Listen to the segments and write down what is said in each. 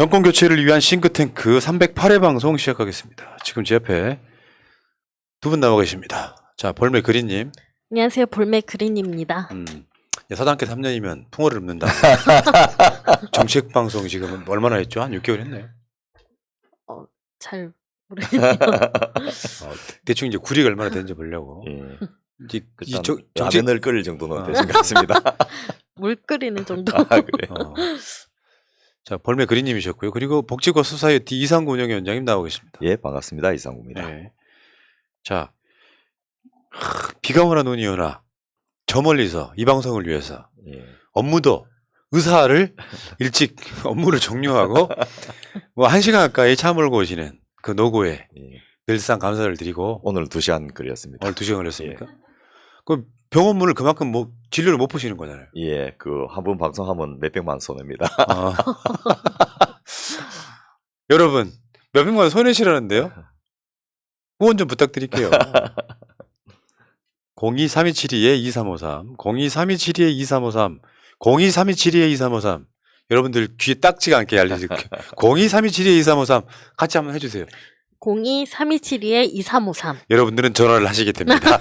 정권 교체를 위한 싱크탱크 308회 방송 시작하겠습니다. 지금 제 옆에 두 분 나와 계십니다. 자, 볼메 그린님. 안녕하세요. 볼메 그린입니다. 사당계 3년이면 풍어를 읊는다. 정책 방송 지금 얼마나 했죠? 한 6개월 했나요? 잘 모르겠네요. 대충 이제 구리가 얼마나 되는지 보려고. 예. 이제 라면을 끓일 정도는 되신 것 같습니다. 물 끓이는 정도. 그래요? 자, 볼메 그린님이셨고요. 그리고 복지과 소사이어티 이상구 운영위원장님 나오고 계십니다. 예, 반갑습니다. 이상구입니다. 네. 자, 비가 오나 눈이 오나 저 멀리서 이 방송을 위해서 예. 업무도 의사를 일찍 업무를 종료하고 뭐 1시간 가까이 차 몰고 오시는 그 노고에 예. 늘상 감사를 드리고 오늘 2시간 걸렸습니다. 오늘 2시간 걸렸습니까? 그 병원 문을 그만큼 뭐 진료를 못 보시는 거잖아요. 예, 그 한 번 방송하면 몇백만 손해입니다. 여러분 몇백만 원 손해시라는데요? 후원 좀 부탁드릴게요. 023272-2353 023272-2353 023272-2353 여러분들 귀에 딱지가 않게 알려드릴게요. 023272-2353 같이 한번 해주세요. 02-3272-2353 여러분들은 전화를 하시게 됩니다.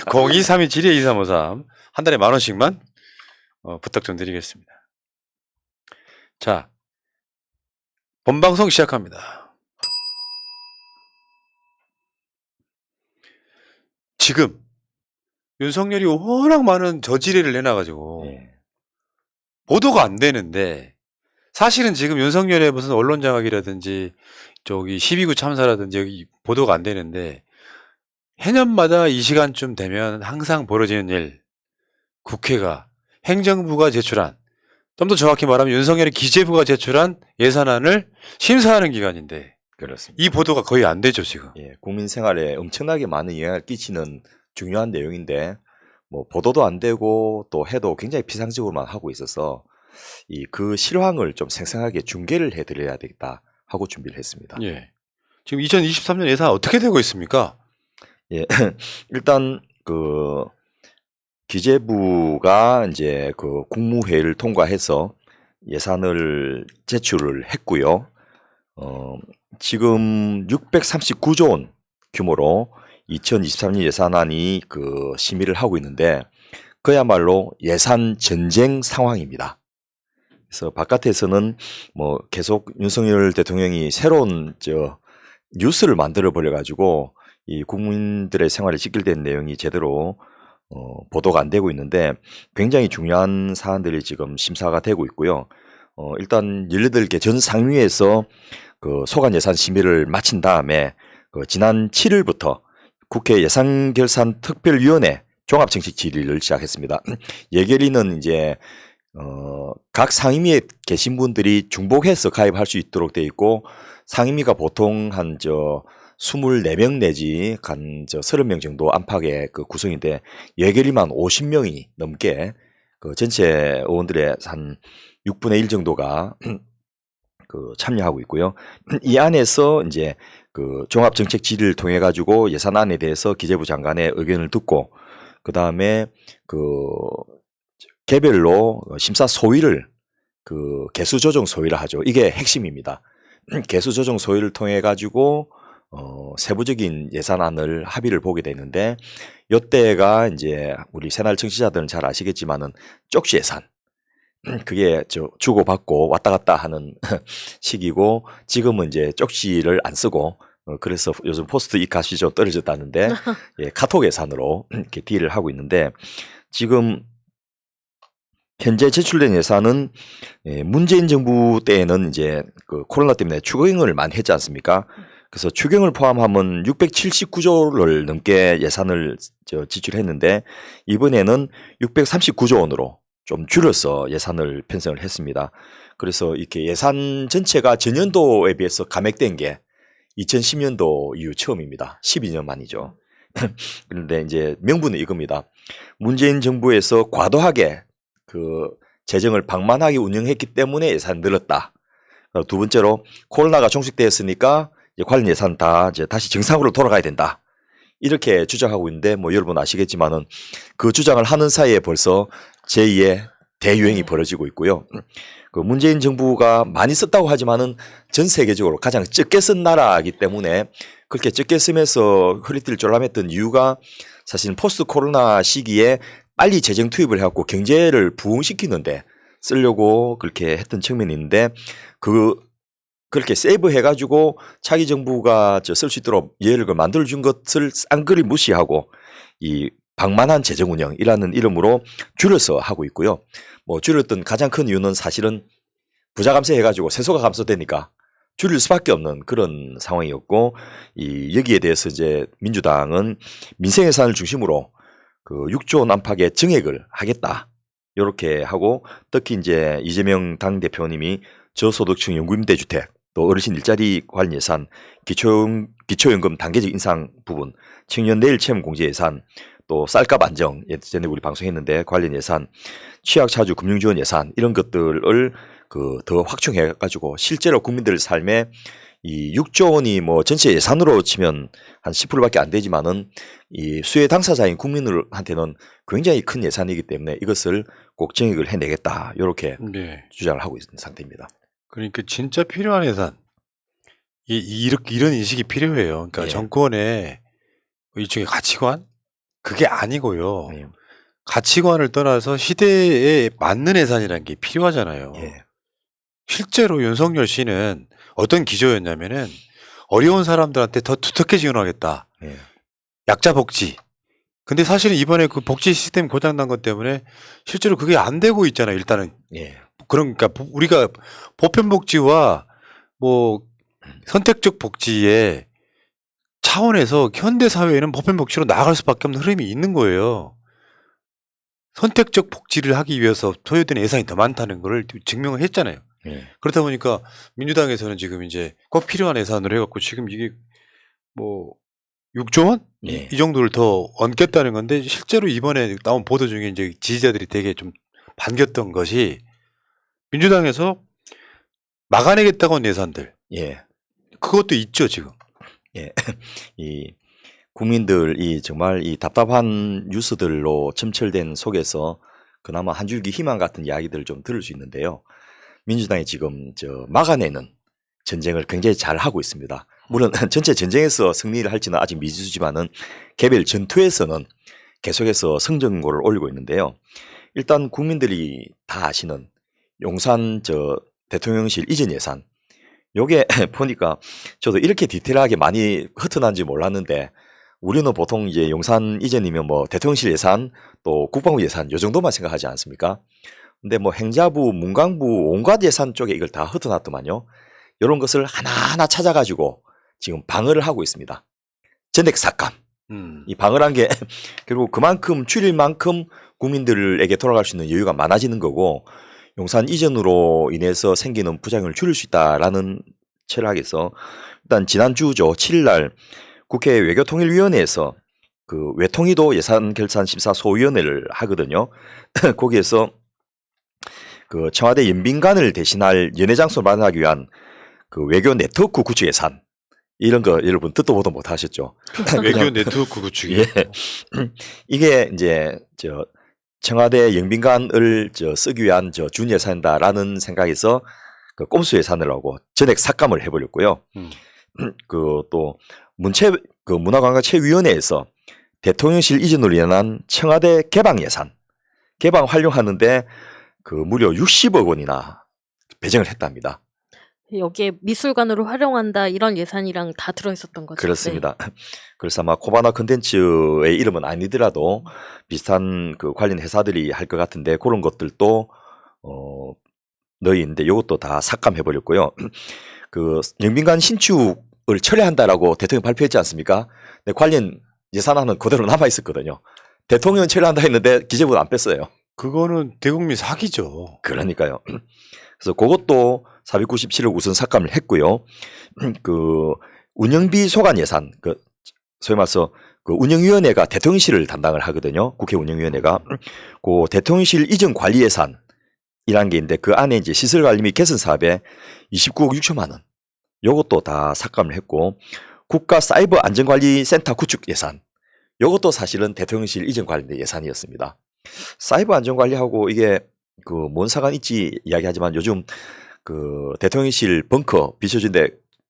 023272-2353 한 달에 10,000원씩만 부탁 좀 드리겠습니다. 자, 본방송 시작합니다. 지금 윤석열이 워낙 많은 저지뢰를 해놔가지고 예. 보도가 안 되는데 사실은 지금 윤석열의 무슨 언론 장악이라든지 저기 12구 참사라든지 여기 보도가 안 되는데 해년마다 이 시간쯤 되면 항상 벌어지는 일, 국회가 행정부가 제출한, 좀 더 정확히 말하면 윤석열의 기재부가 제출한 예산안을 심사하는 기간인데 그렇습니다. 이 보도가 거의 안 되죠 지금. 예, 국민 생활에 엄청나게 많은 영향을 끼치는 중요한 내용인데 뭐 보도도 안 되고 또 해도 굉장히 피상적으로만 하고 있어서 그 실황을 좀 생생하게 중계를 해드려야 되겠다 하고 준비를 했습니다. 예. 지금 2023년 예산 어떻게 되고 있습니까? 예, 일단 그 기재부가 이제 그 국무회의를 통과해서 예산을 제출을 했고요. 지금 639조 원 규모로 2023년 예산안이 그 심의를 하고 있는데 그야말로 예산 전쟁 상황입니다. 그래서 바깥에서는 뭐 계속 윤석열 대통령이 새로운 뉴스를 만들어 버려 가지고 이 국민들의 생활에 직결된 내용이 제대로 보도가 안 되고 있는데 굉장히 중요한 사안들이 지금 심사가 되고 있고요. 일단 18개 전 상위에서 그 소관 예산 심의를 마친 다음에 그 지난 7일부터 국회 예산결산특별위원회 종합정책 질의를 시작했습니다. 예결위는 이제 각 상임위에 계신 분들이 중복해서 가입할 수 있도록 되어 있고 상임위가 보통 한 24명 내지 한 30명 정도 안팎의 그 구성인데 예결위만 50명이 넘게 그 전체 의원들의 한 6분의 1 정도가 그 참여하고 있고요. 이 안에서 이제 그 종합정책 질의를 통해 가지고 예산안에 대해서 기재부 장관의 의견을 듣고 그 다음에 그 개별로 심사 소위를 그 개수 조정 소위를 하죠. 이게 핵심입니다. 개수 조정 소위를 통해 가지고 세부적인 예산안을 합의를 보게 되는데 이때가 이제 우리 새날 청취자들은 잘 아시겠지만은 쪽지 예산 그게 주고받고 왔다 갔다 하는 시기고 지금은 이제 쪽지를 안 쓰고 그래서 요즘 포스트잇 값이 좀 떨어졌다는데 예, 카톡 예산으로 이렇게 딜을 하고 있는데 지금 현재 제출된 예산은 문재인 정부 때에는 이제 그 코로나 때문에 추경을 많이 했지 않습니까? 그래서 추경을 포함하면 679조를 넘게 예산을 지출했는데 이번에는 639조 원으로 좀 줄여서 예산을 편성을 했습니다. 그래서 이렇게 예산 전체가 전년도에 비해서 감액된 게 2010년도 이후 처음입니다. 12년 만이죠. 그런데 이제 명분은 이겁니다. 문재인 정부에서 과도하게 그 재정을 방만하게 운영했기 때문에 예산이 늘었다. 두 번째로 코로나가 종식되었으니까 이제 관련 예산 다 이제 다시 정상으로 돌아가야 된다. 이렇게 주장하고 있는데 뭐 여러분 아시겠지만은 그 주장을 하는 사이에 벌써 제2의 대유행이 벌어지고 있고요. 그 문재인 정부가 많이 썼다고 하지만은 전 세계적으로 가장 적게 쓴 나라이기 때문에 그렇게 적게 쓰면서 허리띠를 졸라맸던 이유가 사실은 포스트 코로나 시기에 빨리 재정 투입을 해갖고 경제를 부흥시키는데 쓰려고 그렇게 했던 측면이 있는데 그렇게 세이브 해가지고 차기 정부가 쓸 수 있도록 예를 만들어준 것을 쌍그리 무시하고 이 방만한 재정 운영이라는 이름으로 줄여서 하고 있고요. 뭐 줄였던 가장 큰 이유는 사실은 부자 감세해가지고 세수가 감소되니까 줄일 수밖에 없는 그런 상황이었고 여기에 대해서 이제 민주당은 민생 예산을 중심으로 그 6조 원 안팎의 증액을 하겠다. 이렇게 하고 특히 이제 이재명 당대표님이 저소득층 연구임대주택 또 어르신 일자리 관련 예산, 기초연금 단계적 인상 부분, 청년 내일 체험 공제 예산, 또 쌀값 안정 예전에 우리 방송했는데 관련 예산, 취약차주 금융지원 예산 이런 것들을 더 확충해 가지고 실제로 국민들 삶에 이 6조 원이 뭐 전체 예산으로 치면 한 10%밖에 안 되지만은 이 수혜 당사자인 국민들한테는 굉장히 큰 예산이기 때문에 이것을 꼭 증액을 해내겠다 이렇게 네. 주장을 하고 있는 상태입니다. 그러니까 진짜 필요한 예산. 이런 인식이 필요해요. 그러니까 예. 정권의 일종의 가치관? 그게 아니고요. 예. 가치관을 떠나서 시대에 맞는 예산이라는 게 필요하잖아요. 예. 실제로 윤석열 씨는 어떤 기조였냐면은 어려운 사람들한테 더 두텁게 지원하겠다. 예. 약자 복지. 근데 사실은 이번에 그 복지 시스템 고장난 것 때문에 실제로 그게 안 되고 있잖아요. 일단은. 예. 그러니까 우리가 보편 복지와 뭐 선택적 복지의 차원에서 현대 사회에는 보편 복지로 나아갈 수밖에 없는 흐름이 있는 거예요. 선택적 복지를 하기 위해서 소요되는 예산이 더 많다는 걸 증명을 했잖아요. 예. 그렇다 보니까 민주당에서는 지금 이제 꼭 필요한 예산으로 해갖고 지금 이게 뭐 6조 원? 예. 이 정도를 더 얹겠다는 건데 실제로 이번에 나온 보도 중에 이제 지지자들이 되게 좀 반겼던 것이 민주당에서 막아내겠다고 한 예산들. 예. 그것도 있죠, 지금. 예. 이 국민들이 정말 이 답답한 뉴스들로 점철된 속에서 그나마 한 줄기 희망 같은 이야기들을 좀 들을 수 있는데요. 민주당이 지금 막아내는 전쟁을 굉장히 잘 하고 있습니다. 물론 전체 전쟁에서 승리를 할지는 아직 미지수지만은 개별 전투에서는 계속해서 성정고를 올리고 있는데요. 일단 국민들이 다 아시는 용산 대통령실 이전 예산. 요게 보니까 저도 이렇게 디테일하게 많이 흐트난지 몰랐는데 우리는 보통 이제 용산 이전이면 뭐 대통령실 예산 또 국방부 예산 요 정도만 생각하지 않습니까? 근데 뭐 행자부, 문광부 온갖 예산 쪽에 이걸 다 흩어놨더만요. 이런 것을 하나하나 찾아가지고 지금 방어를 하고 있습니다. 전액 삭감. 이 방어란 게 결국 그만큼 줄일 만큼 국민들에게 돌아갈 수 있는 여유가 많아지는 거고 용산 이전으로 인해서 생기는 부작용을 줄일 수 있다라는 철학에서 일단 지난주죠 7일날 국회 외교통일위원회에서 그 외통위도 예산결산심사 소위원회를 하거든요. 거기에서 그 청와대 연빈관을 대신할 연회장소를 마련하기 위한 그 외교 네트워크 구축 예산 이런 거 여러분 듣도 보도 못 하셨죠. 외교 네트워크 구축이. 예. 이게 이제 청와대 영빈관을 쓰기 위한 준 예산이다라는 생각에서 그 꼼수 예산을 하고 전액 삭감을 해버렸고요. 그 또 문화관광체위원회에서 대통령실 이전으로 인한 청와대 개방 예산 개방 활용하는데 그 무려 60억 원이나 배정을 했답니다. 여기에 미술관으로 활용한다 이런 예산이랑 다 들어있었던 거죠. 그렇습니다. 그래서 아마 코바나 컨텐츠의 이름은 아니더라도 비슷한 그 관련 회사들이 할 것 같은데 그런 것들도 넣어 있는데 이것도 다 삭감해버렸고요. 그 영빈관 신축을 철회한다라고 대통령 발표했지 않습니까? 근데 관련 예산안은 그대로 남아 있었거든요. 대통령 철회한다 했는데 기재부는 안 뺐어요. 그거는 대국민 사기죠. 그러니까요. 그래서 그것도 497억 우선 삭감을 했고요. 그 운영비 소관 예산, 그 소위 말해서 그 운영위원회가 대통령실을 담당을 하거든요. 국회 운영위원회가 그 대통령실 이전 관리 예산이라는 게 있는데 그 안에 이제 시설 관리 및 개선 사업에 29억 6천만 원, 요것도 다 삭감을 했고 국가 사이버 안전관리센터 구축 예산, 요것도 사실은 대통령실 이전 관련된 예산이었습니다. 사이버 안전관리하고 이게 그 뭔 상관 있지 이야기하지만 요즘 그 대통령실 벙커 비춰준데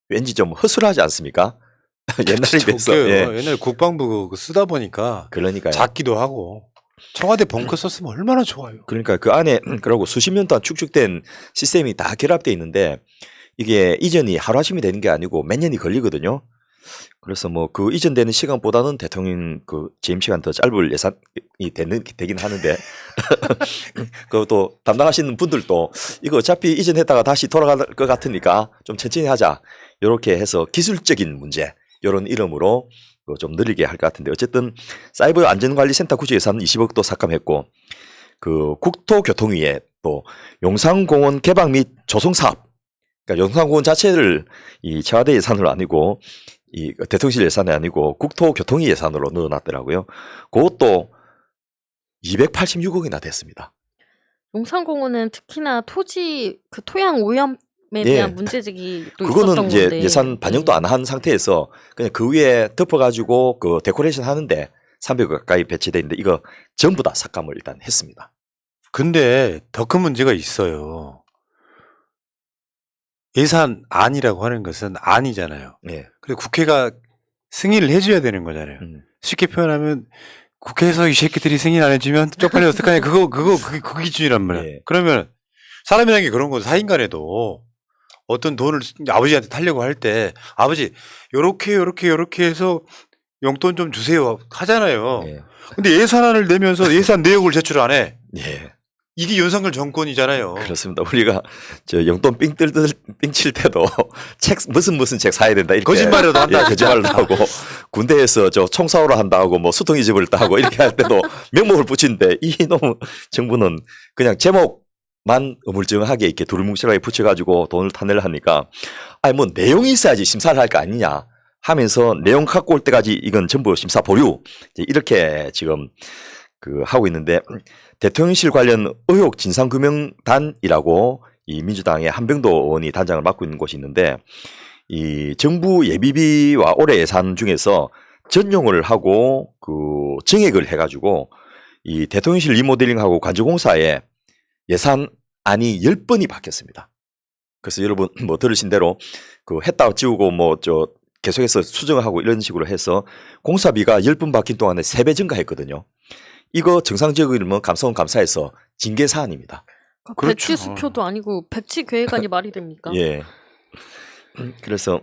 왠지 좀 허술하지 않습니까? 옛날에 비해서. 웃겨요. 예. 옛날 국방부 그거 쓰다 보니까 그러니까요. 작기도 하고 청와대 벙커 썼으면 얼마나 좋아요. 그러니까 그 안에 그러고 수십 년 동안 축적된 시스템이 다 결합되어 있는데 이게 이전이 하루아침이 되는 게 아니고 몇 년이 걸리거든요. 그래서 뭐 그 이전되는 시간보다는 대통령 그 재임 시간 더 짧을 예산이 되긴 하는데 그것도 담당하시는 분들도 이거 어차피 이전했다가 다시 돌아갈 것 같으니까 좀 천천히 하자 이렇게 해서 기술적인 문제 이런 이름으로 좀 늘리게 할 것 같은데 어쨌든 사이버 안전관리센터 구조 예산 20억도 삭감했고 그 국토교통위에 또 용산공원 개방 및 조성 사업 그러니까 용산공원 자체를 이 청와대 예산으로 아니고 이 대통령실 예산이 아니고 국토교통위 예산으로 넣어놨더라고요. 그것도 286억이나 됐습니다. 용산공원은 특히나 토지 그 토양 오염에 예. 대한 문제제기도 그거는 있었던 이제 건데 예산 반영도 안 한 상태에서 그냥 그 위에 덮어가지고 그 데코레이션 하는데 300억 가까이 배치돼 있는데 이거 전부 다 삭감을 일단 했습니다. 근데 더 큰 문제가 있어요. 예산안이라고 하는 것은 안이잖아요. 예. 그리고 국회가 승인을 해줘야 되는 거잖아요. 쉽게 표현하면 국회에서 이 새끼들이 승인 안 해주면 쪽팔려 어떡하냐. 그게 그 기준이란 말이야. 예. 그러면 사람이라는 게 그런 거 사인간에도 어떤 돈을 아버지한테 타려고 할 때 아버지 요렇게 해서 용돈 좀 주세요 하잖아요. 예. 근데 예산안을 내면서 예산 내역을 제출 안 해. 예. 이게 윤석열 정권이잖아요. 그렇습니다. 우리가 저 용돈 삥칠 때도 책 무슨 책 사야 된다 이렇게 거짓말이라도 한다. 예, 거짓말도 하고 군대에서 저 총 사오라 한다 하고 뭐 수통이 집을다 하고 이렇게 할 때도 명목을 붙이는데 이놈 정부는 그냥 제목만 어물쩡하게 이렇게 두루뭉실하게 붙여가지고 돈을 타내려 하니까 아니 뭐 내용이 있어야지 심사를 할 거 아니냐 하면서 내용 갖고 올 때까지 이건 전부 심사 보류 이렇게 지금 그 하고 있는데 대통령실 관련 의혹 진상규명단이라고 이 민주당의 한병도 의원이 단장을 맡고 있는 곳이 있는데 이 정부 예비비와 올해 예산 중에서 전용을 하고 그 증액을 해가지고 이 대통령실 리모델링하고 관저공사에 예산안이 10번이 바뀌었습니다. 그래서 여러분 뭐 들으신 대로 그 했다 지우고 뭐 저 계속해서 수정하고 이런 식으로 해서 공사비가 10번 바뀐 동안에 3배 증가했거든요. 이거 정상적이면 감사원 감사에서 징계 사안입니다. 그렇죠. 백지수표도 아니고 백지계획안이 말이 됩니까? 예. 그래서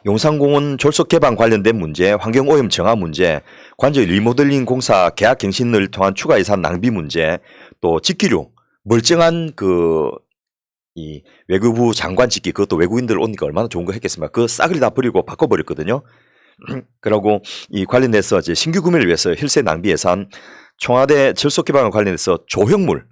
용산공원 졸속 개방 관련된 문제, 환경오염 정화 문제, 관저 리모델링 공사 계약 갱신을 통한 추가 예산 낭비 문제, 또 직기류 멀쩡한 그 이 외교부 장관 직기 그것도 외국인들 오니까 얼마나 좋은 거 했겠습니까? 그 싸그리 다 버리고 바꿔버렸거든요. 그리고 이 관련해서 이제 신규 구매를 위해서 힐세 낭비 예산, 청와대 절속 개방과 관련해서 조형물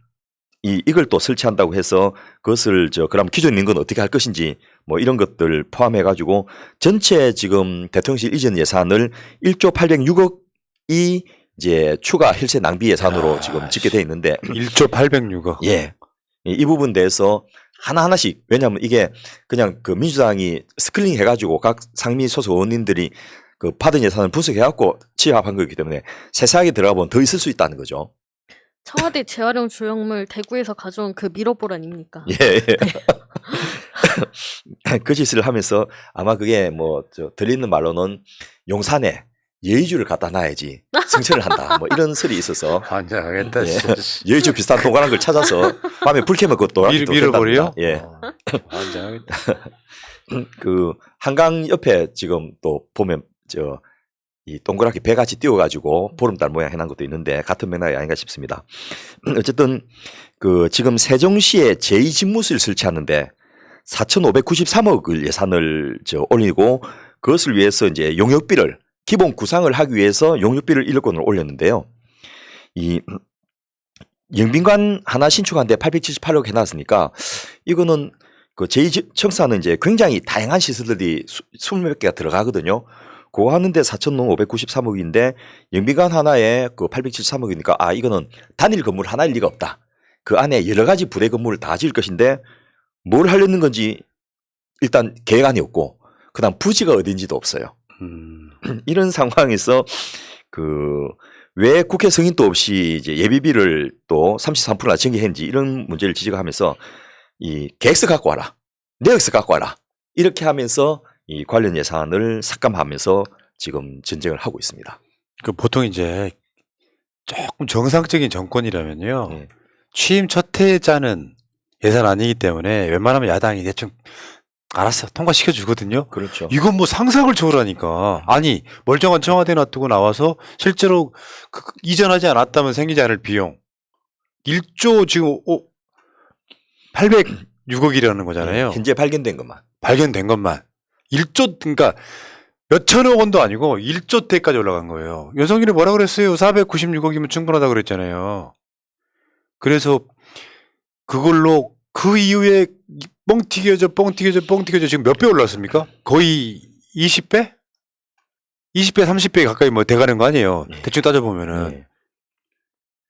이걸 또 설치한다고 해서 그것을 그럼 기존에 있는 건 어떻게 할 것인지 뭐 이런 것들 포함해 가지고 전체 지금 대통령실 이전 예산을 1조 806억이 이제 추가 힐세 낭비 예산으로 지금 짓게 돼 있는데 1조 806억. 예. 이 부분 대해서 하나하나씩 왜냐하면 이게 그냥 그 민주당이 스크린 해가지고 각 상미 소속 의원님들이 그 받은 예산을 분석해갖고 취합한 거기 때문에 세세하게 들어가 보면 더 있을 수 있다는 거죠. 청와대 재활용 조형물 대구에서 가져온 그 미러볼 아닙니까? 예. 그 짓을 하면서 아마 그게 뭐 들리는 말로는 용산에 예의주를 갖다 놔야지 승천을 한다. 뭐 이런 설이 있어서 환장하겠다. 예. 예의주 비슷한 동그란 걸 찾아서 밤에 불 켜면 그것도 밀어버려? 예. 환장하겠다. 그 한강 옆에 지금 또 보면 이 동그랗게 배같이 띄워가지고 보름달 모양 해놓은 것도 있는데 같은 맥락이 아닌가 싶습니다. 어쨌든 그 지금 세종시에 제2집무실 설치하는데 4,593억을 예산을 올리고 그것을 위해서 이제 용역비를 기본 구상을 하기 위해서 용역비를 1억 원을 올렸는데요. 이 영빈관 하나 신축하는데 878억 해놨으니까 이거는 그 제2청사는 이제 굉장히 다양한 시설들이 20몇 개가 들어가거든요. 그거 하는데 4,593억인데 영빈관 하나에 그 873억이니까 아 이거는 단일 건물 하나일 리가 없다. 그 안에 여러 가지 부대 건물을 다 지을 것인데 뭘 하려는 건지 일단 계획안이 없고 그다음 부지가 어딘지도 없어요. 이런 상황에서 그 왜 국회 승인도 없이 이제 예비비를 또 33%나 증액했는지 이런 문제를 지적하면서 이 계획서 갖고 와라, 내역서 갖고 와라 이렇게 하면서 이 관련 예산을 삭감하면서 지금 전쟁을 하고 있습니다. 그 보통 이제 조금 정상적인 정권이라면요. 예. 취임 첫 해에 짜는 예산 아니기 때문에 웬만하면 야당이 대충 알았어 통과시켜 주거든요. 그렇죠. 이건 뭐 상상을 초월하니까. 아니 멀쩡한 청와대 놔두고 나와서 실제로 이전하지 않았다면 생기지 않을 비용 1조 지금 806억이라는 거잖아요. 현재 발견된 것만. 발견된 것만 1조 그러니까 몇천억 원도 아니고 1조 대까지 올라간 거예요. 윤석열이 뭐라 그랬어요? 496억이면 충분하다 그랬잖아요. 그래서 그걸로 그 이후에 뻥 튀겨져 지금 몇 배 올랐습니까? 거의 20배? 20배, 30배 가까이 뭐 돼가는 거 아니에요. 네. 대충 따져보면은. 네.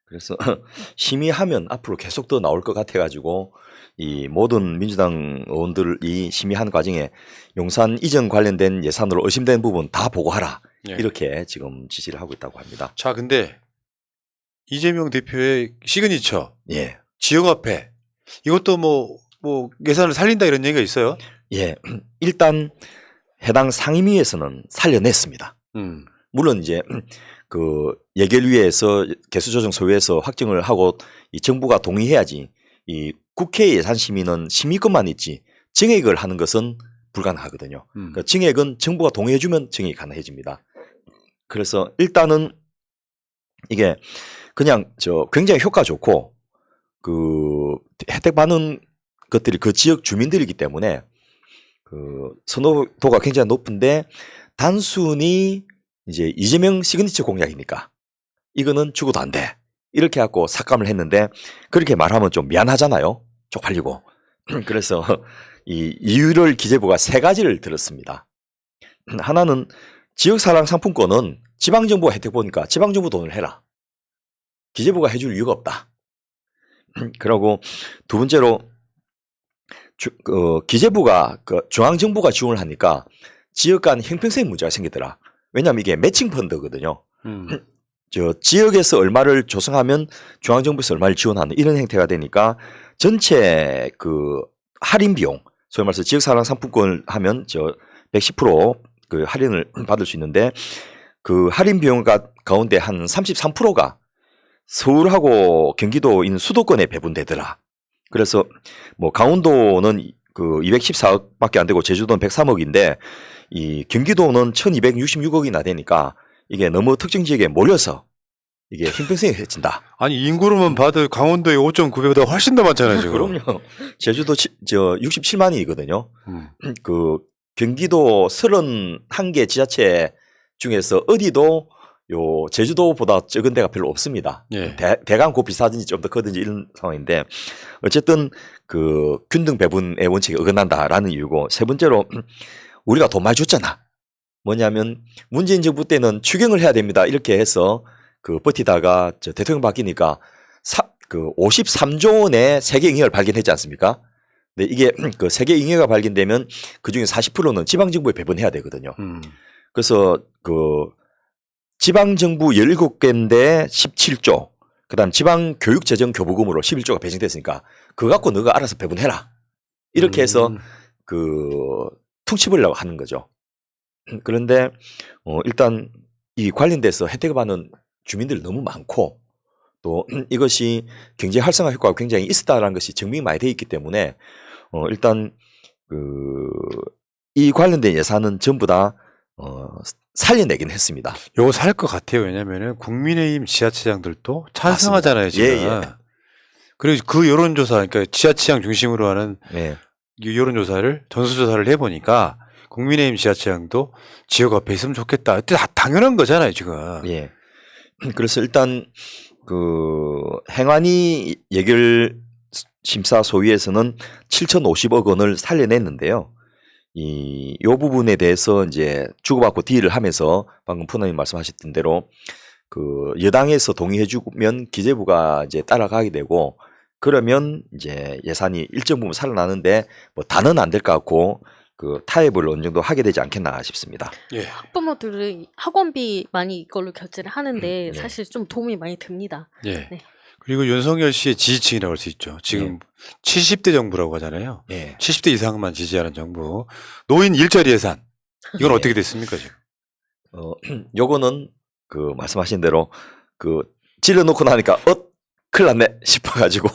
그래서 심의하면 앞으로 계속 더 나올 것 같아가지고 이 모든 민주당 의원들이 심의한 과정에 용산 이전 관련된 예산으로 의심되는 부분 다 보고하라. 예. 이렇게 지금 지시를 하고 있다고 합니다. 자, 근데 이재명 대표의 시그니처, 예. 지역화폐 이것도 뭐 예산을 살린다 이런 얘기가 있어요? 예. 일단 해당 상임위에서는 살려냈습니다. 물론 이제 그 예결위에서 개수조정소위에서 확정을 하고 이 정부가 동의해야지 이 국회 예산 심의는 심의권만 있지 증액을 하는 것은 불가능하거든요. 그러니까 증액은 정부가 동의해주면 증액이 가능해집니다. 그래서 일단은 이게 그냥 굉장히 효과 좋고 그 혜택 받는 것들이 그 지역 주민들이기 때문에 그 선호도가 굉장히 높은데 단순히 이제 이재명 시그니처 공약이니까 이거는 죽어도 안 돼. 이렇게 갖고 삭감을 했는데 그렇게 말하면 좀 미안하잖아요. 쪽팔리고. 그래서 이 이유를 기재부가 3가지를 들었습니다. 하나는 지역사랑 상품권은 지방정부가 혜택 보니까 지방정부 돈을 해라. 기재부가 해줄 이유가 없다. 그리고 두 번째로 기재부가 중앙정부가 지원을 하니까 지역 간 형평성 문제가 생기더라. 왜냐하면 이게 매칭 펀드거든요. 지역에서 얼마를 조성하면 중앙정부에서 얼마를 지원하는 이런 형태가 되니까 전체 그 할인 비용, 소위 말해서 지역사랑 상품권을 하면 110% 그 할인을 받을 수 있는데 그 할인 비용 가운데 한 33%가 서울하고 경기도 있는 수도권에 배분되더라. 그래서 뭐 강원도는 그 214억밖에 안 되고 제주도는 103억인데 이 경기도는 1266억이나 되니까 이게 너무 특정 지역에 몰려서 이게 형평성이 해친다. 아니 인구로만 봐도 강원도의 5.9배보다 훨씬 더 많잖아요 지금. 그럼요. 제주도 67만이거든요. 그 경기도 31개 지자체 중에서 어디도 요 제주도보다 적은 데가 별로 없습니다. 예. 대강 고 비슷하든지 좀 더 크든지 이런 상황인데 어쨌든 그 균등 배분의 원칙에 어긋난다라는 이유고 세 번째로 우리가 돈 많이 줬잖아. 뭐냐면 문재인 정부 때는 추경을 해야 됩니다. 이렇게 해서 그 버티다가 대통령 바뀌니까 그 53조 원의 세계 잉여를 발견했지 않습니까? 근데 이게 그 세계 잉여가 발견되면 그 중에 40%는 지방 정부에 배분해야 되거든요. 그래서 그 지방 정부 17개인데 17조, 그다음 지방 교육 재정 교부금으로 11조가 배정됐으니까 그거 갖고 너가 알아서 배분해라. 이렇게 해서 그 퉁치버리려고 하는 거죠. 그런데 일단 이 관련돼서 혜택을 받는 주민들이 너무 많고 또 이것이 경제 활성화 효과가 굉장히 있었다라는 것이 증명이 많이 돼 있기 때문에 일단 이 관련된 예산은 전부 다 살려내긴 했습니다. 요거 살 것 같아요. 왜냐면은 국민의힘 지자체장들도 찬성하잖아요 지금. 예. 그리고 그 여론조사, 그러니까 지자체장 중심으로 하는 예. 여론조사를 전수조사를 해보니까 국민의힘 지자체장도 지역 앞에 있으면 좋겠다. 다 당연한 거잖아요 지금. 예. 그래서 일단 그 행안위 예결 심사 소위에서는 7,050억 원을 살려냈는데요. 요 부분에 대해서 이제 주고받고 딜을 하면서 방금 푸너님 말씀하셨던 대로 그 여당에서 동의해주면 기재부가 이제 따라가게 되고 그러면 이제 예산이 일정 부분 살아나는데 뭐 다는 안 될 것 같고 그 타협을 어느 정도 하게 되지 않겠나 싶습니다. 예. 학부모들은 학원비 많이 이걸로 결제를 하는데 네. 사실 좀 도움이 많이 됩니다. 예. 네. 그리고 윤석열 씨의 지지층이라고 할 수 있죠. 지금 70대 정부라고 하잖아요. 예. 70대 이상만 지지하는 정부. 노인 일자리 예산. 이건 예. 어떻게 됐습니까, 지금? 요거는 그 말씀하신 대로 그 찔러놓고 나니까 큰일 났네 싶어가지고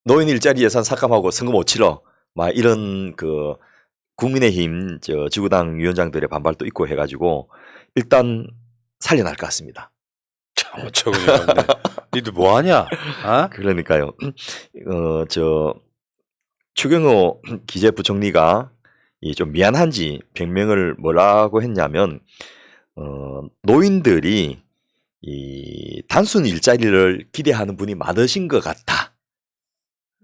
노인 일자리 예산 삭감하고 선거 못 치러 막 이런 그 국민의힘 지구당 위원장들의 반발도 있고 해가지고 일단 살려날 것 같습니다. 참 어처구니가 없네. 니들 뭐 하냐? 아? 그러니까요. 추경호 기재부총리가 이 좀 미안한지 변명을 뭐라고 했냐면 노인들이 이 단순 일자리를 기대하는 분이 많으신 것 같다.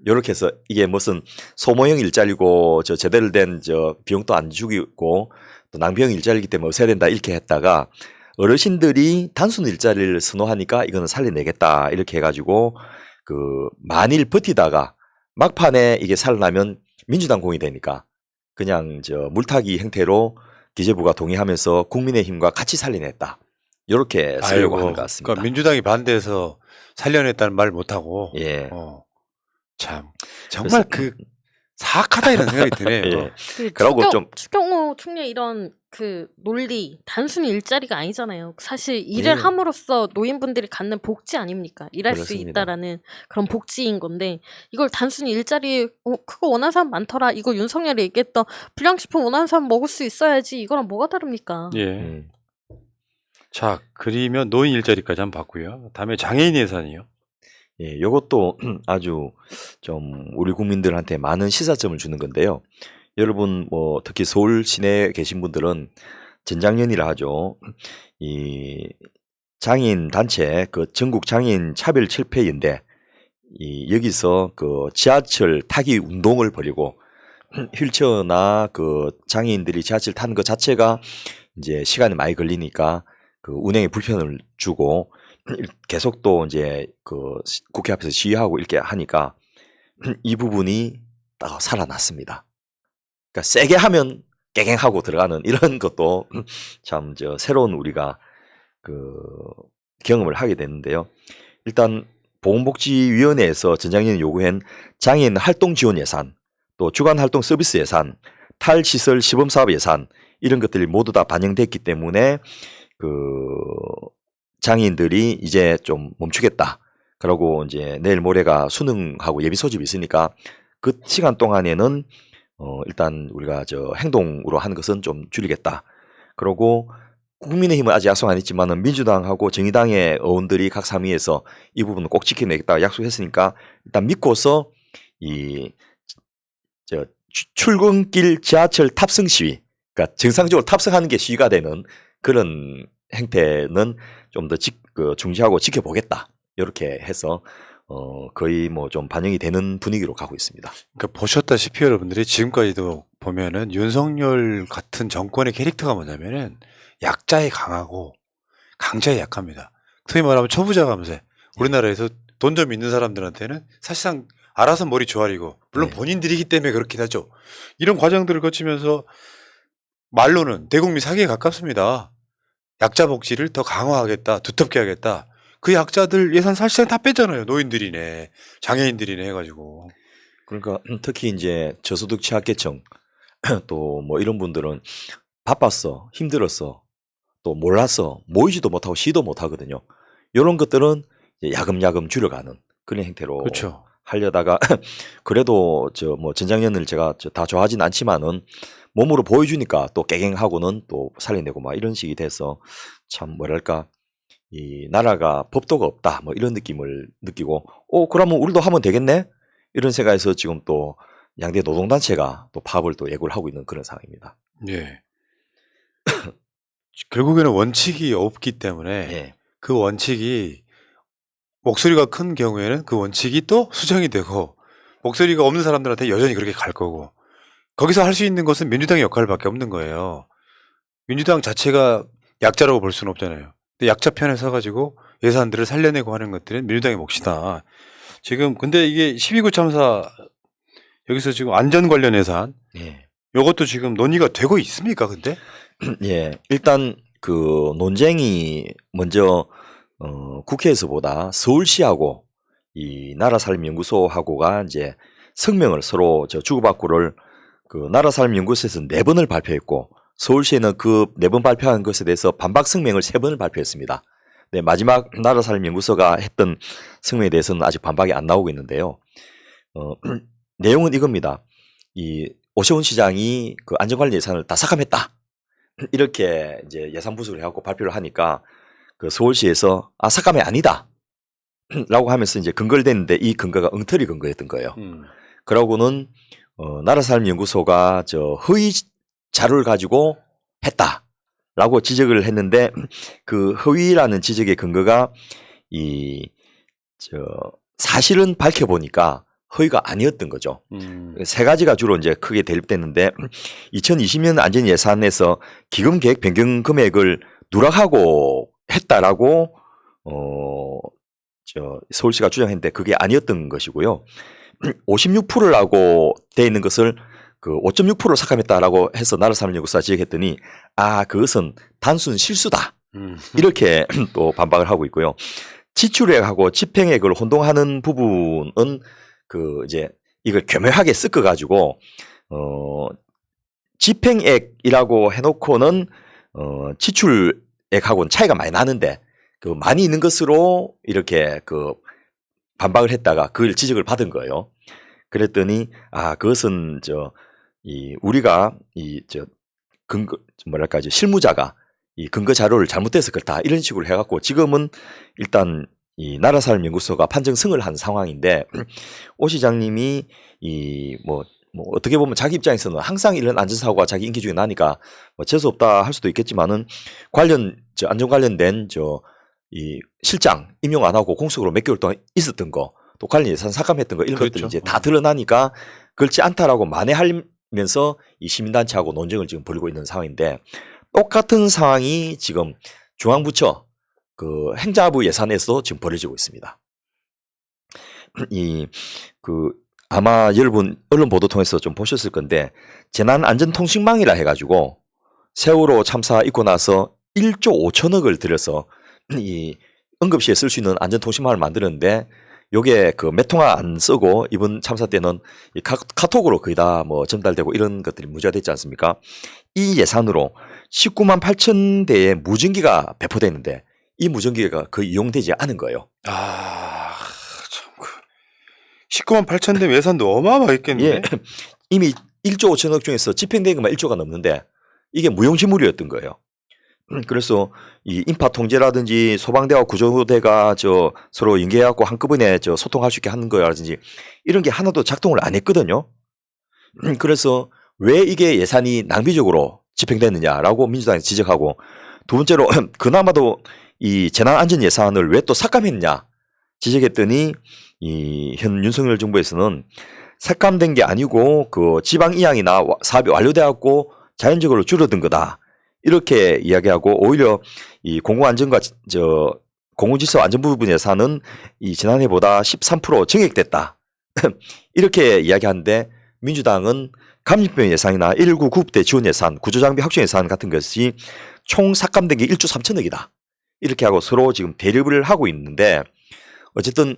이렇게 해서 이게 무슨 소모형 일자리고 제대로 된 비용도 안 주고 또 낭비형 일자리이기 때문에 없애야 된다 이렇게 했다가 어르신들이 단순 일자리를 선호하니까 이거는 살려내겠다 이렇게 해가지고 그 만일 버티다가 막판에 이게 살아나면 민주당 공이 되니까 그냥 물타기 형태로 기재부가 동의하면서 국민의힘과 같이 살려냈다. 이렇게 쓰려고 하는 것 같습니다. 그러니까 민주당이 반대해서 살려냈다는 말 못하고. 예. 참 정말 그 사악하다 이런 생각이 드네요. 예. 그러고 좀 추경호 총리 이런 그 논리 단순히 일자리가 아니잖아요. 사실 일을 예. 함으로써 노인분들이 갖는 복지 아닙니까? 일할 수 그렇습니다. 있다라는 그런 복지인 건데 이걸 단순히 일자리 그거 원하는 사람 많더라. 이거 윤석열이 얘기했던 불량식품 원하는 사람 먹을 수 있어야지. 이거랑 뭐가 다릅니까? 예. 자, 그러면 노인 일자리까지 한번 봤고요. 다음에 장애인 예산이요. 예, 이것도 아주 좀 우리 국민들한테 많은 시사점을 주는 건데요. 여러분 뭐 특히 서울 시내에 계신 분들은 전장년이라 하죠. 이 장애인 단체 그 전국 장애인 차별 철폐연대 여기서 그 지하철 타기 운동을 벌이고 휠체어나 그 장애인들이 지하철 타는 것 자체가 이제 시간이 많이 걸리니까 그 운행에 불편을 주고 계속 또 이제 그 국회 앞에서 시위하고 이렇게 하니까 이 부분이 딱 살아났습니다. 그러니까 세게 하면 깨갱하고 들어가는 이런 것도 참 새로운 우리가 그 경험을 하게 됐는데요. 일단 보건복지위원회에서 전장년 요구한 장애인 활동 지원 예산, 또 주간 활동 서비스 예산, 탈시설 시범사업 예산 이런 것들이 모두 다 반영됐기 때문에 그 장애인들이 이제 좀 멈추겠다. 그러고 이제 내일 모레가 수능하고 예비 소집이 있으니까 그 시간 동안에는 일단 우리가 행동으로 하는 것은 좀 줄이겠다. 그러고 국민의힘은 아직 약속 안 했지만은 민주당하고 정의당의 의원들이 각 상위에서 이 부분을 꼭 지켜내겠다 약속했으니까 일단 믿고서 출근길 지하철 탑승 시위, 그러니까 정상적으로 탑승하는 게 시위가 되는 그런 행태는 좀 더 중시하고 지켜보겠다. 이렇게 해서 거의 뭐 좀 반영이 되는 분위기로 가고 있습니다. 그러니까 보셨다시피 여러분들이 지금까지도 보면은 윤석열 같은 정권의 캐릭터가 뭐냐면은 약자에 강하고 강자에 약합니다. 소위 말하면 초부자 감세. 우리나라에서 돈 좀 있는 사람들한테는 사실상 알아서 머리 조아리고 물론 네. 본인들이기 때문에 그렇긴 하죠. 이런 과정들을 거치면서 말로는 대국민 사기에 가깝습니다. 약자 복지를 더 강화하겠다, 두텁게 하겠다. 그 약자들 예산 사실상 다 뺐잖아요. 노인들이네, 장애인들이네 해가지고. 그러니까 특히 이제 저소득 취약계층 또 뭐 이런 분들은 바빴어, 힘들었어, 또 몰랐어, 모이지도 못하고 시도 못하거든요. 이런 것들은 이제 야금야금 줄여가는 그런 행태로 그렇죠. 하려다가 그래도 뭐 전장년을 제가 다 좋아하진 않지만은 몸으로 보여주니까 또 깨갱하고는 또 살려내고 막 이런 식이 돼서 참 뭐랄까 이 나라가 법도가 없다 뭐 이런 느낌을 느끼고 그러면 우리도 하면 되겠네 이런 생각에서 지금 또 양대 노동단체가 또 파업을 또 예고를 하고 있는 그런 상황입니다. 예. 결국에는 원칙이 없기 때문에 예. 그 원칙이 목소리가 큰 경우에는 그 원칙이 또 수정이 되고 목소리가 없는 사람들한테 여전히 그렇게 갈 거고 거기서 할 수 있는 것은 민주당의 역할밖에 없는 거예요. 민주당 자체가 약자라고 볼 수는 없잖아요. 근데 약자 편에 서가지고 예산들을 살려내고 하는 것들은 민주당의 몫이다. 지금 근데 이게 12구 참사 여기서 지금 안전 관련 예산 예. 이것도 지금 논의가 되고 있습니까? 근데? 예, 일단 그 논쟁이 먼저 국회에서보다 서울시하고 이 나라살림연구소하고가 이제 성명을 서로 주고받고를 그 나라살림연구소에서 4번을 발표했고 서울시에는 그 4번 발표한 것에 대해서 반박 성명을 3번을 발표했습니다. 네, 마지막 나라살림연구소가 했던 성명에 대해서는 아직 반박이 안 나오고 있는데요. 내용은 이겁니다. 이 오세훈 시장이 그 안전관리 예산을 다 삭감했다. 이렇게 이제 예산 부수를 해갖고 발표를 하니까 그 서울시에서 삭감이 아니다. 라고 하면서 이제 근거를 댔는데 이 근거가 엉터리 근거였던 거예요. 그러고는 나라살림연구소가 허위 자료를 가지고 했다라고 지적을 했는데 그 허위라는 지적의 근거가 사실은 밝혀보니까 허위가 아니었던 거죠. 3가지가 주로 이제 크게 대립됐는데 2020년 안전 예산에서 기금 계획 변경 금액을 누락하고 했다라고 서울시가 주장했는데 그게 아니었던 것이고요. 56%라고 돼 있는 것을 그 5.6%로 삭감했다라고 해서 나라살림연구소가 지적했더니 그것은 단순 실수다. 이렇게 또 반박을 하고 있고요. 지출액하고 집행액을 혼동하는 부분은 이제 이걸 교묘하게 섞어가지고 집행액이라고 해놓고는 지출액하고는 차이가 많이 나는데 그 많이 있는 것으로 이렇게 반박을 했다가 그걸 지적을 받은 거예요. 그랬더니 그것은 우리가 근거 실무자가 이 근거 자료를 잘못해서 그렇다 이런 식으로 해갖고 지금은 일단 이 나라살림연구소가 판정승을 한 상황인데 오 시장님이 뭐 어떻게 보면 자기 입장에서는 항상 이런 안전사고가 자기 임기 중에 나니까 재수 없다 할 수도 있겠지만은 안전 관련된 이 실장 임용 안 하고 공석으로 몇 개월 동안 있었던 거 또 관련 예산 삭감했던 거 이런 그렇죠. 것들이 이제 다 드러나니까 그렇지 않다라고 만회하면서 이 시민단체하고 논쟁을 지금 벌이고 있는 상황인데 똑같은 상황이 지금 중앙부처 그 행자부 예산에서 지금 벌어지고 있습니다. 아마 여러분 언론 보도 통해서 좀 보셨을 건데 재난안전통신망이라 해가지고 세월호 참사 있고 나서 1조 5천억을 들여서 이 응급시에 쓸 수 있는 안전통신망을 만드는데 요게 몇 통화 안 쓰고 이번 참사 때는 이 카톡으로 거의 다 전달되고 이런 것들이 문제가 됐지 않습니까? 이 예산으로 19만 8천 대의 무전기가 배포되는데 이 무전기가 거의 이용되지 않은 거예요. 참 19만 8천 대 예산도 어마어마했겠네. 예. 이미 1조 5천억 중에서 집행된 것만 1조가 넘는데 이게 무용지물이었던 거예요. 그래서 이 인파 통제라든지 소방대와 구조대가 서로 연계해갖고 한꺼번에 소통할 수 있게 하는 거라든지 이런 게 하나도 작동을 안 했거든요. 그래서 왜 이게 예산이 낭비적으로 집행됐느냐라고 민주당이 지적하고 두 번째로 그나마도 이 재난안전 예산을 왜 또 삭감했냐 지적했더니 이 현 윤석열 정부에서는 삭감된 게 아니고 그 지방 이양이나 사업이 완료돼갖고 자연적으로 줄어든 거다. 이렇게 이야기하고 오히려 이 공공안전과 공공질서 안전 부분 예산은 이 지난해보다 13% 증액됐다. 이렇게 이야기하는데 민주당은 감염병 예산이나 119 구급대 지원 예산, 구조장비 확충 예산 같은 것이 총 삭감된 게 1조 3천억이다. 이렇게 하고 서로 지금 대립을 하고 있는데 어쨌든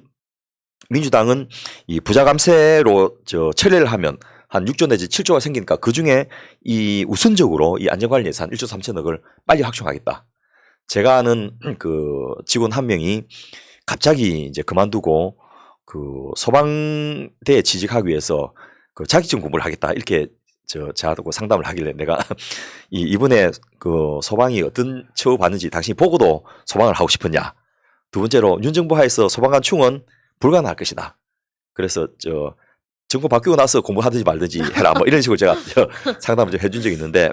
민주당은 이 부자 감세로 처리를 하면 한 6조 내지 7조가 생기니까 그중에 이 우선적으로 이 안전관리 예산 1조 3천억을 빨리 확충하겠다. 제가 아는 그 직원 한 명이 갑자기 이제 그만두고 그 소방대에 취직하기 위해서 그 자격증 공부를 하겠다. 이렇게 저하고 상담을 하길래 내가 이번에 그 소방이 어떤 처우 받는지 당신이 보고도 소방을 하고 싶었냐. 두 번째로 윤 정부 하에서 소방관 충원 불가능할 것이다. 그래서 정부 바뀌고 나서 공부하든지 말든지 해라. 이런 식으로 제가 상담을 좀 해준 적이 있는데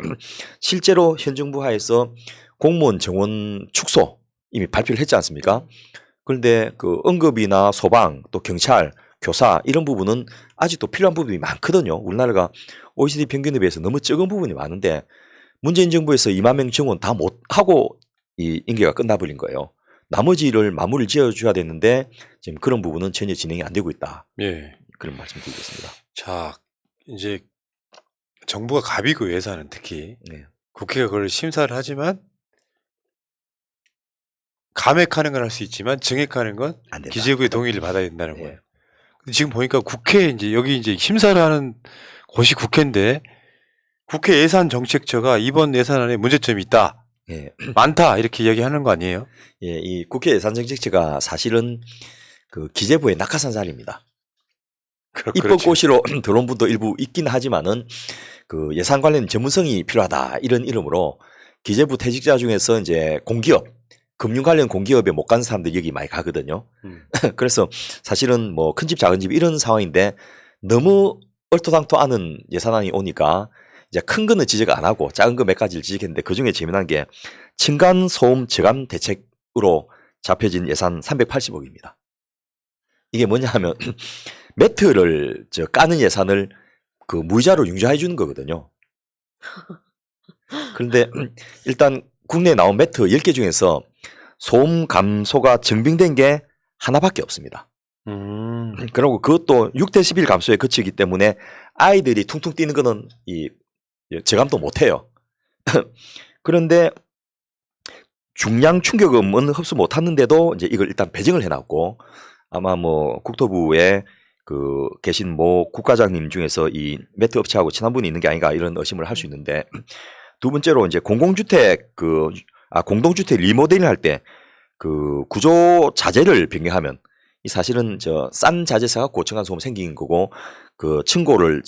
실제로 현 정부 하에서 공무원 정원 축소 이미 발표를 했지 않습니까? 그런데 그 응급이나 소방 또 경찰 교사 이런 부분은 아직도 필요한 부분이 많거든요. 우리나라가 OECD 평균에 비해서 너무 적은 부분이 많은데 문재인 정부에서 2만 명 정원 다 못하고 이 임기가 끝나버린 거예요. 나머지를 마무리를 지어줘야 되는데 지금 그런 부분은 전혀 진행이 안 되고 있다. 예. 그런 말씀 드리겠습니다. 자, 이제 정부가 갑이고 예산은 특히 네. 국회가 그걸 심사를 하지만 감액하는 건 할 수 있지만 증액하는 건 안 된다. 기재부의 동의를 받아야 된다는 네. 거예요. 근데 지금 보니까 국회 이제 여기 이제 심사를 하는 곳이 국회인데 국회 예산정책처가 이번 예산안에 문제점이 있다. 예. 많다. 이렇게 이야기하는 거 아니에요? 예, 이 국회 예산정책처가 사실은 그 기재부의 낙하산자리입니다. 입법고시로 들어온 분도 일부 있긴 하지만은 그 예산 관련 전문성이 필요하다 이런 이름으로 기재부 퇴직자 중에서 이제 공기업, 금융 관련 공기업에 못 간 사람들이 여기 많이 가거든요. 그래서 사실은 뭐 큰 집 작은 집 이런 상황인데 너무 얼토당토하는 예산안이 오니까 이제 큰 거는 지적 안 하고 작은 거 몇 가지를 지적했는데 그 중에 재미난 게 층간소음 저감 대책으로 잡혀진 예산 380억입니다. 이게 뭐냐 하면 매트를 까는 예산을 그 무이자로 융자해 주는 거거든요. 그런데 일단 국내에 나온 매트 10개 중에서 소음 감소가 증빙된 게 하나밖에 없습니다. 그리고 그것도 6대11 감소에 그치기 때문에 아이들이 퉁퉁 뛰는 거는 이 저감도 못해요. 그런데 중량 충격음은 흡수 못하는데도 이제 이걸 일단 배정을 해놨고 아마 뭐 국토부에 그 계신 모 국과장님 중에서 이 매트 업체하고 친한 분이 있는 게 아닌가 이런 의심을 할 수 있는데 두 번째로 이제 공공주택 공동주택 리모델링 할 때 그 구조 자재를 변경하면 이 사실은 싼 자재 써갖고 층간소음 생긴 거고 그 층고를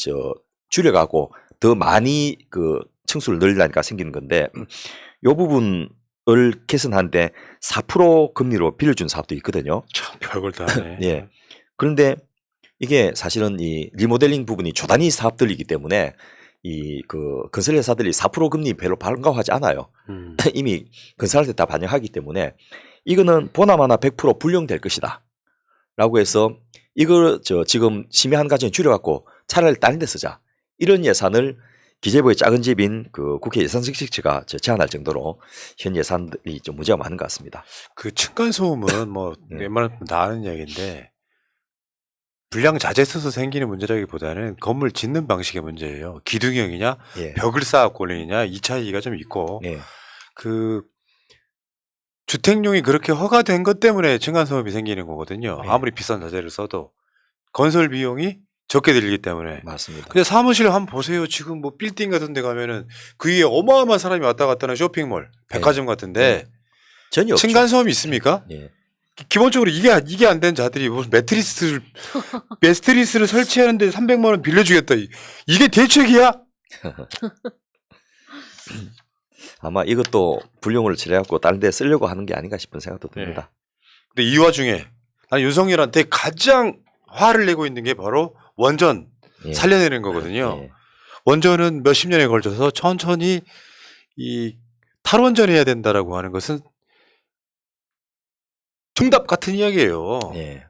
줄여가고 더 많이 그 층수를 늘리려니까 생기는 건데 요 부분을 개선하는데 4% 금리로 빌려준 사업도 있거든요. 참 별걸 다 하네. 예. 그런데 이게 사실은 이 리모델링 부분이 조단위 사업들이기 때문에 이 그 건설 회사들이 4% 금리 별로 반가워하지 않아요. 이미 건설할 때 다 반영하기 때문에 이거는 보나마나 100% 불용될 것이다. 라고 해서 이걸 지금 심의한 과정에 줄여갖고 차라리 다른 데 쓰자. 이런 예산을 기재부의 작은 집인 그 국회 예산정책처가 제안할 정도로 현 예산들이 좀 문제가 많은 것 같습니다. 그 층간소음은 뭐 네. 웬만하면 다 아는 이야기인데 불량 자재 써서 생기는 문제라기보다는 건물 짓는 방식의 문제예요. 기둥형이냐 예. 벽을 쌓았고 올리느냐 이 차이가 좀 있고 예. 그 주택용이 그렇게 허가된 것 때문에 층간소음이 생기는 거거든요. 네. 아무리 비싼 자재를 써도 건설 비용이 적게 들기 때문에. 맞습니다. 근데 사무실 한번 보세요. 지금 뭐 빌딩 같은 데 가면은 그 위에 어마어마한 사람이 왔다 갔다 하는 쇼핑몰, 백화점 같은데 전혀 없죠. 층간소음이 있습니까? 예. 기본적으로 이게 안 된 자들이 무슨 매트리스를 설치하는데 300만 원 빌려주겠다. 이게 대책이야? 아마 이것도 불용을 처리해갖고 다른 데 쓰려고 하는 게 아닌가 싶은 생각도 듭니다. 근데 이 와중에 난 윤석열한테 가장 화를 내고 있는 게 바로 원전 예. 살려내는 거거든요. 예. 원전은 몇십 년에 걸쳐서 천천히 이 탈원전해야 된다라고 하는 것은 정답 같은 이야기예요. 예.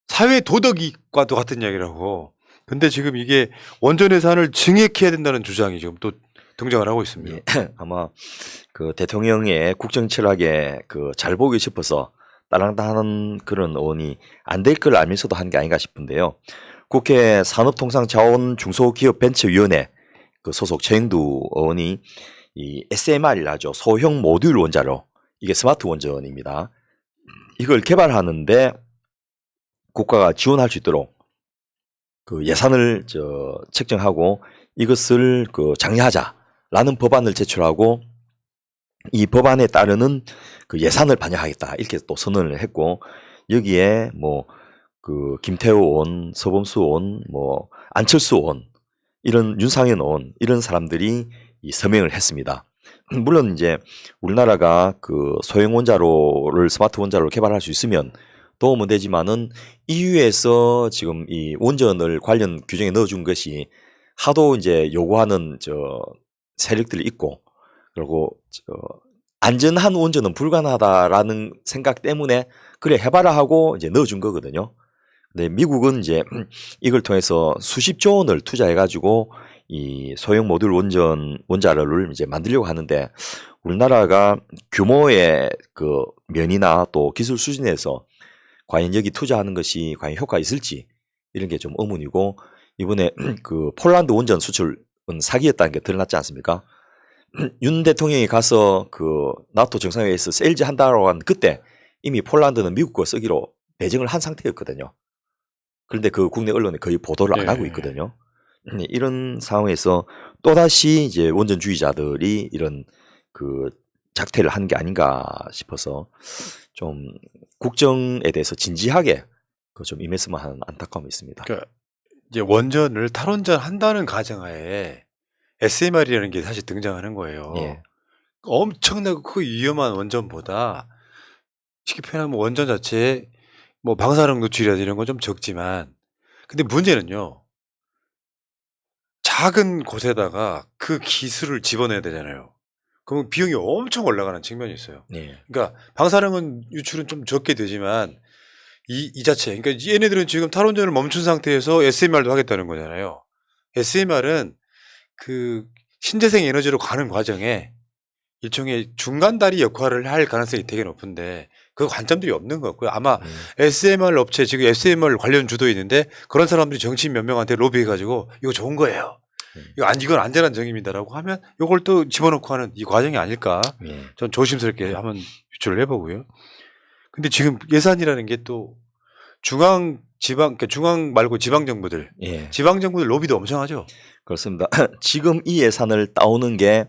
사회 도덕이과도 같은 이야기라고. 근데 지금 이게 원전 예산을 증액해야 된다는 주장이 지금 또 등장을 하고 있습니다. 예. 아마 그 대통령의 국정 철학에 그 잘 보기 싶어서 따랑따하는 그런 의원이 안 될 걸 알면서도 한 게 아닌가 싶은데요. 국회 산업통상자원중소기업벤처위원회 그 소속 최영두 의원이 이 SMR이라죠. 소형 모듈 원자로 이게 스마트 원전입니다. 이걸 개발하는데 국가가 지원할 수 있도록 그 예산을 책정하고 이것을 그 장려하자라는 법안을 제출하고 이 법안에 따르는 그 예산을 반영하겠다 이렇게 또 선언을 했고 여기에 뭐 그 김태호 의원, 서범수 의원, 뭐 안철수 의원 이런 윤상현 의원 이런 사람들이 이 서명을 했습니다. 물론 이제 우리나라가 그 소형 원자로를 스마트 원자로를 개발할 수 있으면 도움은 되지만은 EU에서 지금 이 원전을 관련 규정에 넣어준 것이 하도 이제 요구하는 세력들이 있고 그리고 안전한 원전은 불가능하다라는 생각 때문에 그래 해봐라 하고 이제 넣어준 거거든요. 근데 미국은 이제 이걸 통해서 수십조 원을 투자해가지고 이 소형 모듈 원자로를 이제 만들려고 하는데 우리나라가 규모의 그 면이나 또 기술 수준에서 과연 여기 투자하는 것이 과연 효과가 있을지 이런 게 좀 의문이고 이번에 그 폴란드 원전 수출 사기였다는 게 드러났지 않습니까? 윤 대통령이 가서 그 나토 정상회의에서 세일즈 한다고 한 그때 이미 폴란드는 미국과 쓰기로 배정을 한 상태였거든요. 그런데 그 국내 언론에 거의 보도를 안 하고 있거든요. 이런 상황에서 또다시 이제 원전주의자들이 이런 그 작태를 한 게 아닌가 싶어서 좀 국정에 대해서 진지하게 그 좀 임했으면 하는 안타까움이 있습니다. 그러니까 이제 원전을 탈원전 한다는 가정하에 SMR이라는 게 사실 등장하는 거예요. 예. 엄청나고 그 위험한 원전보다 쉽게 표현하면 원전 자체에 뭐 방사능 노출이라든지 이런 건 좀 적지만, 근데 문제는요, 작은 곳에다가 그 기술을 집어넣어야 되잖아요. 그러면 비용이 엄청 올라가는 측면이 있어요. 예. 그러니까 방사능 유출은 좀 적게 되지만 이 자체, 그러니까 얘네들은 지금 탈원전을 멈춘 상태에서 SMR도 하겠다는 거잖아요. SMR은 그 신재생 에너지로 가는 과정에 일종의 중간다리 역할을 할 가능성이 되게 높은데 그 관점들이 없는 것 같고요. 아마 SMR 업체, 지금 SMR 관련 주도 있는데 그런 사람들이 정치인 몇 명한테 로비해가지고 이거 좋은 거예요. 이건 안전한 정입니다라고 하면 이걸 또 집어넣고 하는 이 과정이 아닐까. 예. 전 조심스럽게 한번 유출을 해보고요. 근데 지금 예산이라는 게 또 그러니까 중앙 말고 지방 정부들, 예. 지방 정부들 로비도 엄청 하죠. 그렇습니다. 지금 이 예산을 따오는 게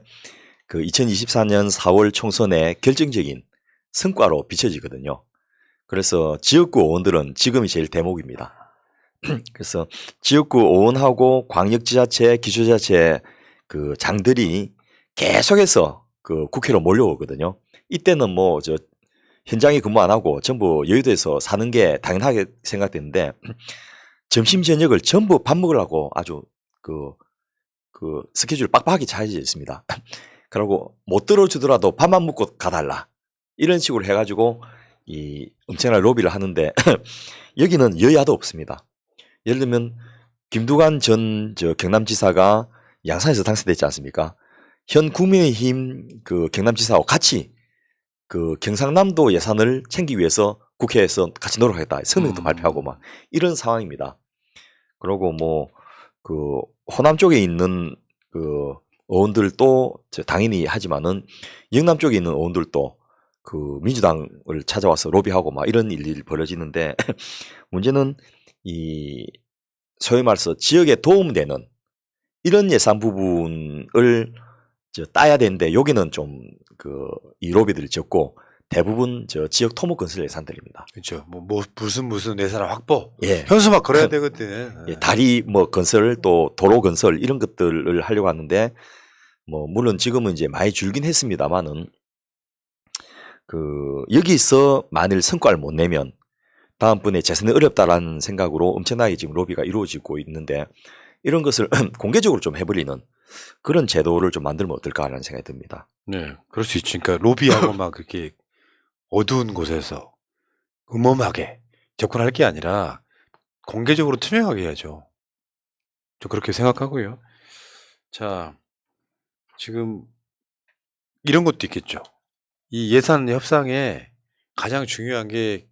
그 2024년 4월 총선의 결정적인 성과로 비춰지거든요. 그래서 지역구 의원들은 지금이 제일 대목입니다. 그래서 지역구 의원하고 광역지자체, 기초지자체 그 장들이 계속해서 그 국회로 몰려오거든요. 이때는 뭐 저 현장에 근무 안 하고 전부 여의도에서 사는 게 당연하게 생각되는데 점심 저녁을 전부 밥 먹으려고 아주 그 스케줄 빡빡하게 짜여져 있습니다. 그리고 못 들어주더라도 밥만 먹고 가달라 이런 식으로 해가지고 이 엄청난 로비를 하는데 여기는 여야도 없습니다. 예를 들면 김두관 전 경남지사가 양산에서 당선됐지 않습니까? 현 국민의힘 그 경남지사와 같이 그 경상남도 예산을 챙기기 위해서 국회에서 같이 노력하겠다 성명도 발표하고 막 이런 상황입니다. 그리고 뭐 그 호남 쪽에 있는 그 의원들도 당연히 하지만은 영남 쪽에 있는 의원들도 그 민주당을 찾아와서 로비하고 막 이런 일이 벌어지는데 문제는 이 소위 말해서 지역에 도움되는 이런 예산 부분을 따야 되는데 여기는 좀 그 이 로비들이 적고 대부분 지역 토목 건설 예산들입니다. 그렇죠. 무슨 예산 확보, 예. 현수막 걸어야 되거든. 예, 다리 뭐 건설 또 도로 건설 이런 것들을 하려고 하는데 뭐 물론 지금은 이제 많이 줄긴 했습니다만은 그 여기서 만일 성과를 못 내면 다음번에 재선이 어렵다라는 생각으로 엄청나게 지금 로비가 이루어지고 있는데 이런 것을 공개적으로 좀 해버리는 그런 제도를 좀 만들면 어떨까라는 생각이 듭니다. 네, 그럴 수 있지. 그러니까 로비하고 막 그렇게 어두운 곳에서 음험하게 접근할 게 아니라 공개적으로 투명하게 해야죠. 저 그렇게 생각하고요. 자, 지금 이런 것도 있겠죠. 이 예산 협상에 가장 중요한 게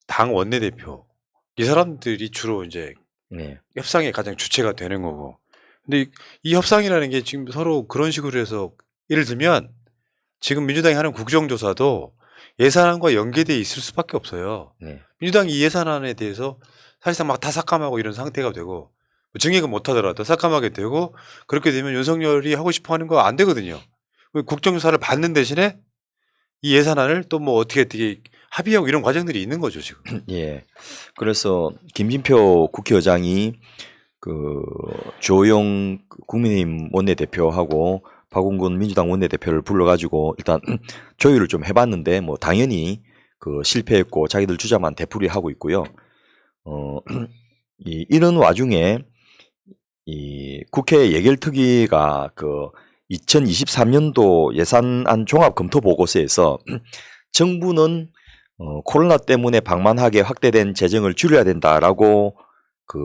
당 원내대표. 이 사람들이 주로 이제 네. 협상의 가장 주체가 되는 거고. 근데 이 협상이라는 게 지금 서로 그런 식으로 해서 예를 들면 지금 민주당이 하는 국정조사도 예산안과 연계되어 있을 수밖에 없어요. 네. 민주당이 이 예산안에 대해서 사실상 막 다 삭감하고 이런 상태가 되고 증액은 못하더라도 삭감하게 되고 그렇게 되면 윤석열이 하고 싶어 하는 거 안 되거든요. 국정조사를 받는 대신에 이 예산안을 또 뭐 어떻게 합의하고 이런 과정들이 있는 거죠, 지금. 예. 그래서 김진표 국회의장이 그 조용 국민의힘 원내대표하고 박홍근 민주당 원내대표를 불러가지고 일단 조율을 좀 해봤는데 뭐 당연히 그 실패했고 자기들 주장만 되풀이하고 있고요. 이런 와중에 이 국회 예결특위가 그 2023년도 예산안 종합검토보고서에서 정부는 코로나 때문에 방만하게 확대된 재정을 줄여야 된다라고 그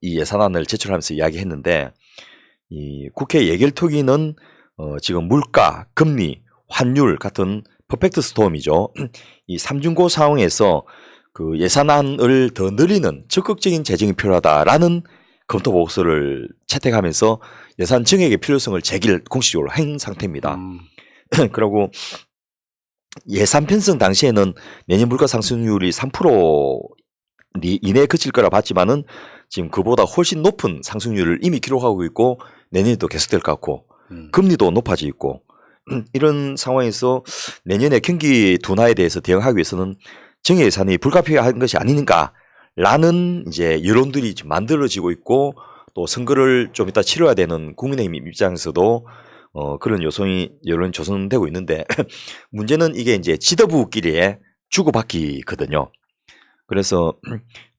이 예산안을 제출하면서 이야기했는데 이 국회 예결특위는 지금 물가, 금리, 환율 같은 퍼펙트 스톰이죠. 이 삼중고 상황에서 그 예산안을 더 늘리는 적극적인 재정이 필요하다라는 검토 보고서를 채택하면서 예산 증액의 필요성을 공식적으로 한 상태입니다. 그리고 예산 편성 당시에는 내년 물가 상승률이 3% 이내에 그칠 거라 봤지만은 지금 그보다 훨씬 높은 상승률을 이미 기록하고 있고 내년에도 계속될 것 같고 금리도 높아지고 있고 이런 상황에서 내년에 경기 둔화에 대해서 대응하기 위해서는 정예 예산이 불가피한 것이 아니는가라는 이제 여론들이 지금 만들어지고 있고 또 선거를 좀 이따 치러야 되는 국민의힘 입장에서도 그런 여론이 조성되고 있는데 문제는 이게 이제 지도부끼리의 주고받기거든요. 그래서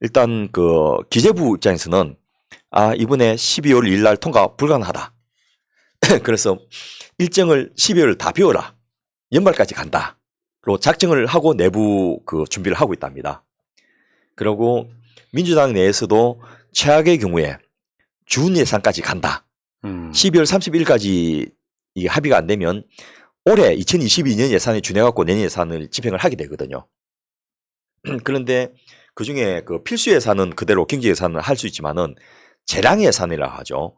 일단 그 기재부 입장에서는 이번에 12월 1일 날 통과 불가능하다. 그래서 일정을 12월 다 비워라. 연말까지 간다로 작정을 하고 내부 그 준비를 하고 있답니다. 그리고 민주당 내에서도 최악의 경우에 준 예산까지 간다. 12월 31일까지 이 합의가 안 되면 올해 2022년 예산에 준해갖고 내년 예산을 집행을 하게 되거든요. 그런데 그 중에 그 필수 예산은 그대로 경제 예산을 할 수 있지만은 재량 예산이라 하죠.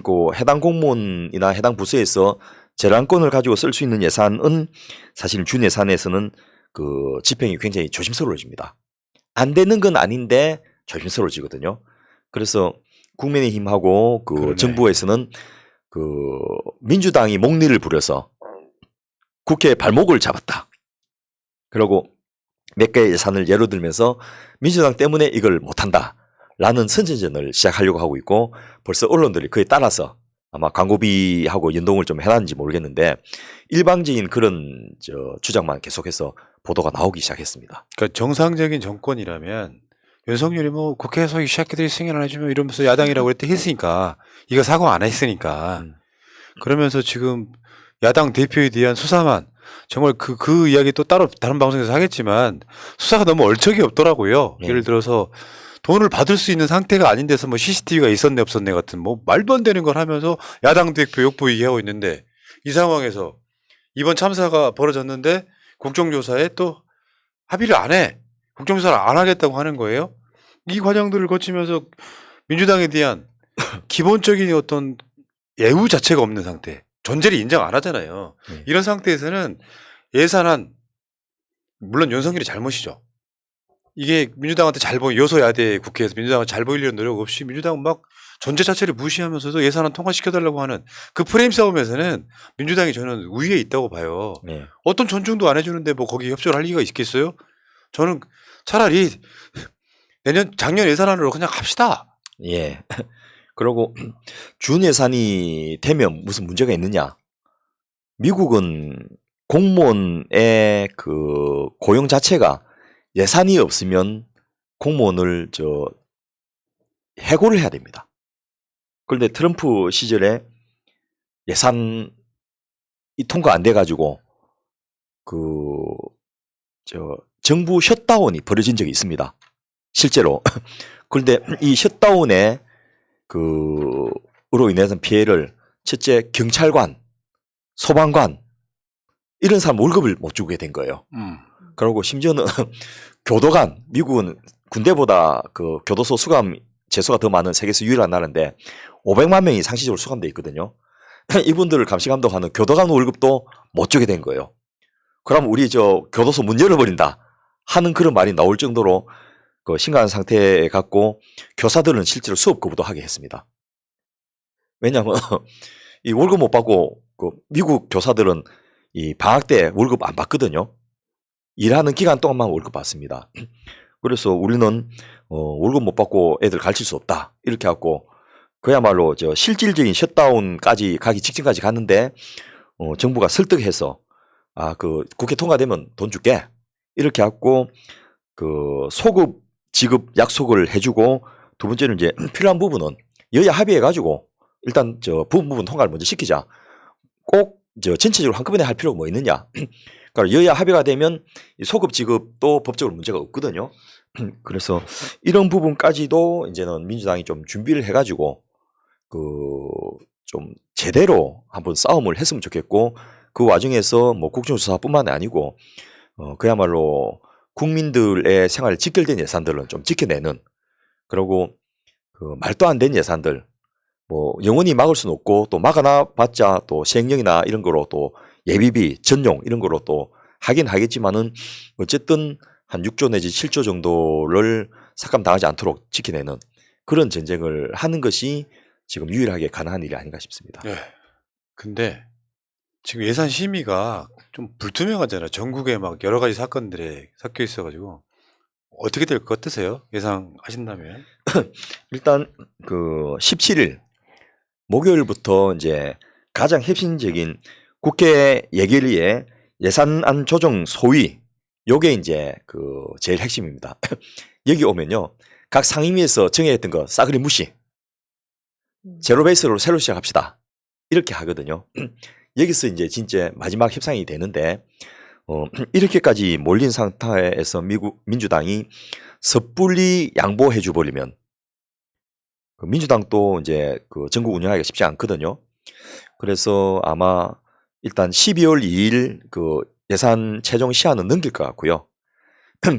그 해당 공무원이나 해당 부서에서 재량권을 가지고 쓸 수 있는 예산은 사실 준 예산에서는 그 집행이 굉장히 조심스러워집니다. 안 되는 건 아닌데 조심스러워지거든요. 그래서 국민의힘하고 그 그러네. 정부에서는 그 민주당이 목리를 부려서 국회 발목을 잡았다. 그리고 몇 개의 예산을 예로 들면서 민주당 때문에 이걸 못한다라는 선전전을 시작하려고 하고 있고 벌써 언론들이 그에 따라서 아마 광고비하고 연동을 좀 해놨는지 모르겠는데 일방적인 그런 주장만 계속해서 보도가 나오기 시작했습니다. 그러니까 정상적인 정권이라면 윤석열이 뭐 국회에서 이 새끼들이 승인 안 해주면 이러면서 야당이라고 그랬더니 했으니까 이거 사과 안 했으니까 그러면서 지금 야당 대표에 대한 수사만 정말 그 이야기 또 따로 다른 방송에서 하겠지만 수사가 너무 얼척이 없더라고요. 예. 예를 들어서 돈을 받을 수 있는 상태가 아닌 데서 뭐 CCTV가 있었네 없었네 같은 뭐 말도 안 되는 걸 하면서 야당 대표 욕보 얘기하고 있는데 이 상황에서 이번 참사가 벌어졌는데 국정조사에 또 합의를 안 해. 국정조사를 안 하겠다고 하는 거예요. 이 과정들을 거치면서 민주당에 대한 기본적인 어떤 예우 자체가 없는 상태. 존재를 인정 안 하잖아요. 이런 상태에서는 예산안 물론 윤석열이 잘못이죠. 이게 민주당한테 잘 보이 여소야대 국회에서 민주당을 잘 보이려는 노력 없이 민주당은 막 존재 자체를 무시하면서도 예산안 통과시켜달라고 하는 그 프레임 싸움에서는 민주당이 저는 우위에 있다고 봐요. 네. 어떤 존중도 안 해주는데 뭐 거기 협조를 할 리가 있겠어요? 저는 차라리 작년 예산안으로 그냥 갑시다. 예. 그리고 준 예산이 되면 무슨 문제가 있느냐? 미국은 공무원의 그 고용 자체가 예산이 없으면 공무원을 해고를 해야 됩니다. 그런데 트럼프 시절에 예산이 통과 안 돼가지고 정부 셧다운이 벌어진 적이 있습니다. 실제로. 그런데 이 셧다운에 으로 인해서 피해를 첫째 경찰관, 소방관 이런 사람 월급을 못 주게 된 거예요. 그리고 심지어는 교도관, 미국은 군대보다 그 교도소 수감 제수가 더 많은 세계에서 유일한 나라인데 500만 명이 상시적으로 수감돼 있거든요. 이분들을 감시 감독하는 교도관 월급도 못 주게 된 거예요. 그럼 우리 교도소 문 열어버린다 하는 그런 말이 나올 정도로 그 심각한 상태에 갖고 교사들은 실제로 수업 거부도 하게 했습니다. 왜냐하면 이 월급 못 받고 그 미국 교사들은 이 방학 때 월급 안 받거든요. 일하는 기간 동안만 월급 받습니다. 그래서 우리는 월급 못 받고 애들 가르칠 수 없다 이렇게 하고 그야말로 실질적인 셧다운까지 가기 직전까지 갔는데 정부가 설득해서 그 국회 통과되면 돈 줄게 이렇게 하고 그 소급 지급 약속을 해주고 두 번째는 이제 필요한 부분은 여야 합의해가지고 일단 부분 통과를 먼저 시키자. 꼭 전체적으로 한꺼번에 할 필요가 뭐 있느냐. 그러니까 여야 합의가 되면 소급 지급도 법적으로 문제가 없거든요. 그래서 이런 부분까지도 이제는 민주당이 좀 준비를 해가지고 좀 제대로 한번 싸움을 했으면 좋겠고 그 와중에서 뭐 국정조사뿐만 아니고 그야말로 국민들의 생활에 직결된 예산들은 좀 지켜내는 그리고 그 말도 안 되는 예산들 뭐 영원히 막을 수는 없고 또 막아놔 봤자 또 시행령이나 이런 거로 또 예비비 전용 이런 거로 또 하긴 하겠지만은 어쨌든 한 6조 내지 7조 정도를 삭감당하지 않도록 지켜내는 그런 전쟁을 하는 것이 지금 유일하게 가능한 일이 아닌가 싶습니다. 네. 근데 지금 예산 심의가 좀 불투명하잖아요. 전국에 막 여러 가지 사건들에 섞여 있어가지고 어떻게 될 것 같으세요? 예상하신다면? 일단 그 17일 목요일부터 이제 가장 핵심적인 국회 예결위의 예산안 조정 소위 요게 이제 그 제일 핵심입니다. 여기 오면요 각 상임위에서 정해했던 거 싸그리 무시 제로 베이스로 새로 시작합시다 이렇게 하거든요. 여기서 이제 진짜 마지막 협상이 되는데 이렇게까지 몰린 상태에서 민주당이 섣불리 양보해 줘 버리면 그 민주당도 이제 그 전국 운영하기가 쉽지 않거든요. 그래서 아마 일단 12월 2일 그 예산 최종 시한은 넘길 것 같고요.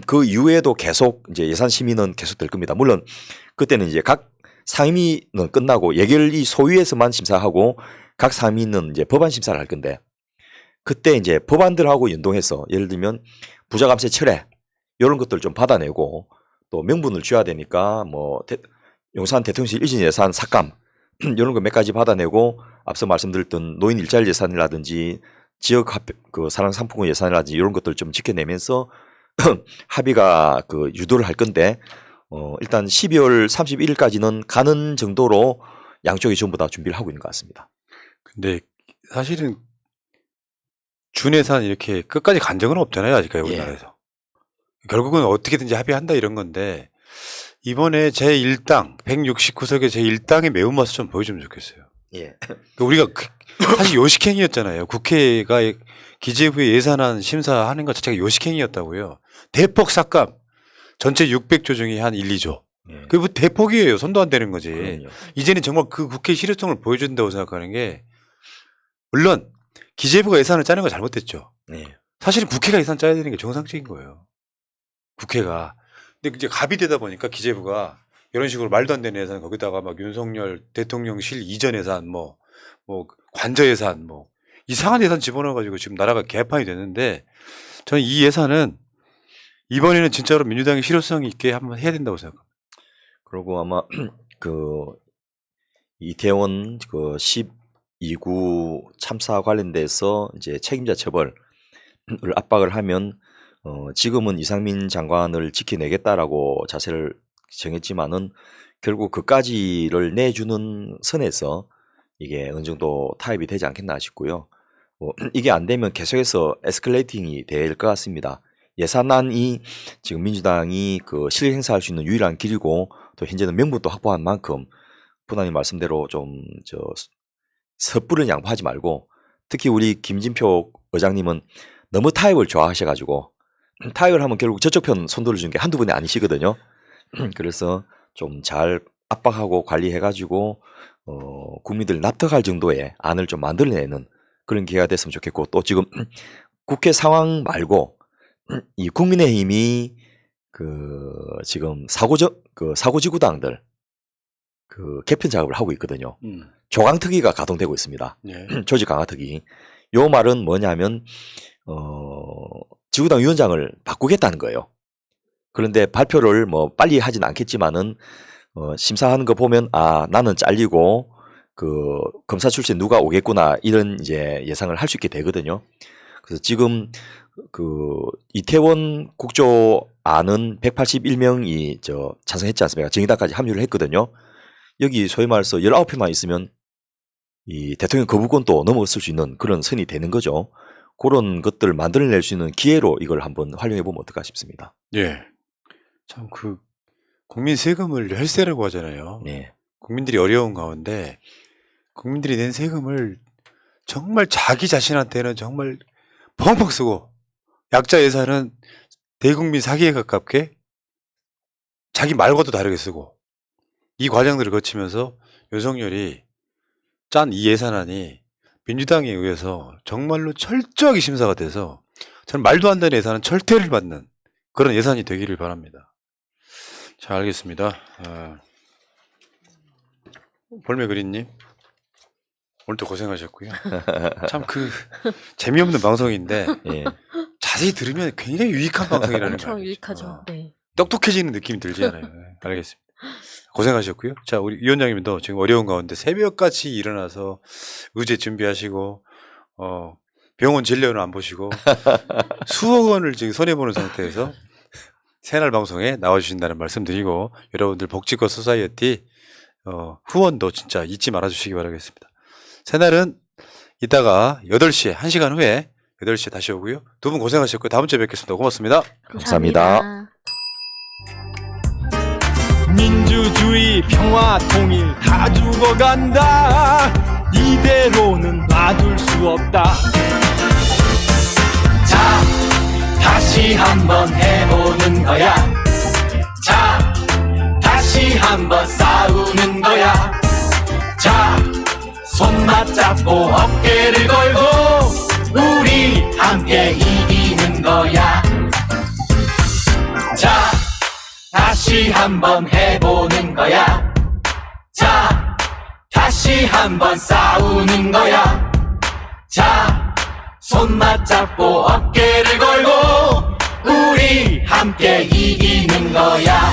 그 이후에도 계속 이제 예산 심의는 계속될 겁니다. 물론 그때는 이제 각 상임위는 끝나고 예결위 소위에서만 심사하고 각 상임위는 이제 법안 심사를 할 건데 그때 이제 법안들하고 연동해서 예를 들면 부자감세 철회 이런 것들 좀 받아내고 또 명분을 줘야 되니까 뭐 용산 대통령실 이전 예산 삭감 이런 거 몇 가지 받아내고 앞서 말씀드렸던 노인 일자리 예산이라든지 지역 그 사랑 상품권 예산이라든지 이런 것들 좀 지켜내면서 합의가 그 유도를 할 건데 일단 12월 31일까지는 가는 정도로 양쪽이 전부 다 준비를 하고 있는 것 같습니다. 근데 사실은 준예산 이렇게 끝까지 간 적은 없잖아요. 아직까지 우리나라에서. 결국은 어떻게든지 합의한다 이런 건데 이번에 제1당 169석의 제1당의 매운맛을 좀 보여주면 좋겠어요. 예. 그러니까 우리가 사실 요식행위였잖아요. 국회가 기재부의 예산안 심사하는 것 자체가 요식행위였다고요. 대폭 삭감 전체 600조 중에 한 1, 2조. 그게 뭐 대폭이에요. 손도 안 대는 거지. 그럼요. 이제는 정말 그 국회 실효성을 보여준다고 생각하는 게 물론 기재부가 예산을 짜는 건 잘못됐죠. 사실은 국회가 예산 짜야 되는 게 정상적인 거예요. 국회가. 근데 이제 갑이 되다 보니까 기재부가 이런 식으로 말도 안 되는 예산 거기다가 막 윤석열 대통령실 이전 예산 뭐 관저 예산 뭐 이상한 예산 집어넣어가지고 지금 나라가 개판이 됐는데 저는 이 예산은 이번에는 진짜로 민주당이 실효성 있게 한번 해야 된다고 생각합니다. 그리고 아마 그 이태원 그 12구 참사 관련돼서 이제 책임자 처벌을 압박을 하면 지금은 이상민 장관을 지켜내겠다라고 자세를 정했지만은 결국 그까지를 내주는 선에서 이게 어느 정도 타협이 되지 않겠나 싶고요. 이게 안 되면 계속해서 에스컬레이팅이 될 것 같습니다. 예산안이 지금 민주당이 그 실력 행사할 수 있는 유일한 길이고 또 현재는 명분도 확보한 만큼 부단님 말씀대로 좀 섣부른 양보하지 말고 특히 우리 김진표 의장님은 너무 타협을 좋아하셔가지고 타협을 하면 결국 저쪽 편 손들어 주는 게 한두 분이 아니시거든요. 그래서 좀 잘 압박하고 관리해가지고 국민들 납득할 정도의 안을 좀 만들어내는 그런 기회가 됐으면 좋겠고 또 지금 국회 상황 말고 이 국민의힘이 그 지금 사고지구당들 그 개편 작업을 하고 있거든요. 조강특위가 가동되고 있습니다. 조직 강화특위. 요 말은 뭐냐면 지구당 위원장을 바꾸겠다는 거예요. 그런데 발표를 뭐 빨리 하진 않겠지만은 심사하는 거 보면 아 나는 잘리고 그 검사 출신 누가 오겠구나 이런 이제 예상을 할 수 있게 되거든요. 그래서 지금 그 이태원 국조안은 181명이 찬성했지 않습니까? 정의당까지 합류를 했거든요. 여기 소위 말해서 19표만 있으면 이 대통령 거부권도 넘어설 수 있는 그런 선이 되는 거죠. 그런 것들을 만들어낼 수 있는 기회로 이걸 한번 활용해 보면 어떨까 싶습니다. 예. 참 그 국민 세금을 혈세라고 하잖아요. 네. 국민들이 어려운 가운데 국민들이 낸 세금을 정말 자기 자신한테는 정말 펑펑 쓰고 약자 예산은 대국민 사기에 가깝게 자기 말과도 다르게 쓰고 이 과정들을 거치면서 윤석열이 짠 이 예산안이 민주당에 의해서 정말로 철저하게 심사가 돼서 저는 말도 안 되는 예산은 철퇴를 받는 그런 예산이 되기를 바랍니다. 자, 알겠습니다. 볼메그린님 오늘도 고생하셨고요. 참 재미없는 방송인데 예. 자세히 들으면 굉장히 유익한 방송이라는 엄청 거 유익하죠. 네. 똑똑해지는 느낌이 들지 않아요? 네, 알겠습니다. 고생하셨고요. 자, 우리 위원장님도 지금 어려운 가운데 새벽같이 일어나서 의제 준비하시고 병원 진료는 안 보시고 수억 원을 지금 손해보는 상태에서 새날 방송에 나와주신다는 말씀 드리고 여러분들 복지껏 소사이어티 후원도 진짜 잊지 말아주시기 바라겠습니다. 새날은 이따가 8시에 1시간 후에 8시에 다시 오고요. 두 분 고생하셨고요. 다음 주에 뵙겠습니다. 고맙습니다. 감사합니다. 민주주의 평화 통일 다 죽어간다 이대로는 놔둘 수 없다 자 다시 한번 해보는 거야 자 다시 한번 싸우는 거야 자 손 맞잡고 어깨를 걸고 우리 함께 이기는 거야 자 다시 한번 해보는 거야 자 다시 한번 싸우는 거야 자 손 맞잡고 어깨를 걸고 우리 함께 이기는 거야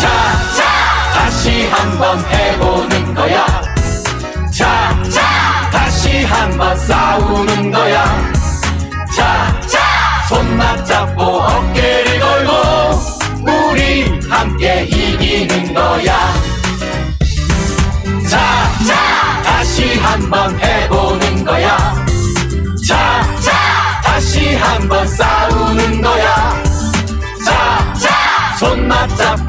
자 다시 한번 해보는 거야 자 다시 한번 싸우는 거야 자 손 맞잡고 어깨를 걸고 우리 함께 이기는 거야 자 다시 한번 해보는 거야 자 다시 한번 싸우는 거야 자 손 맞잡고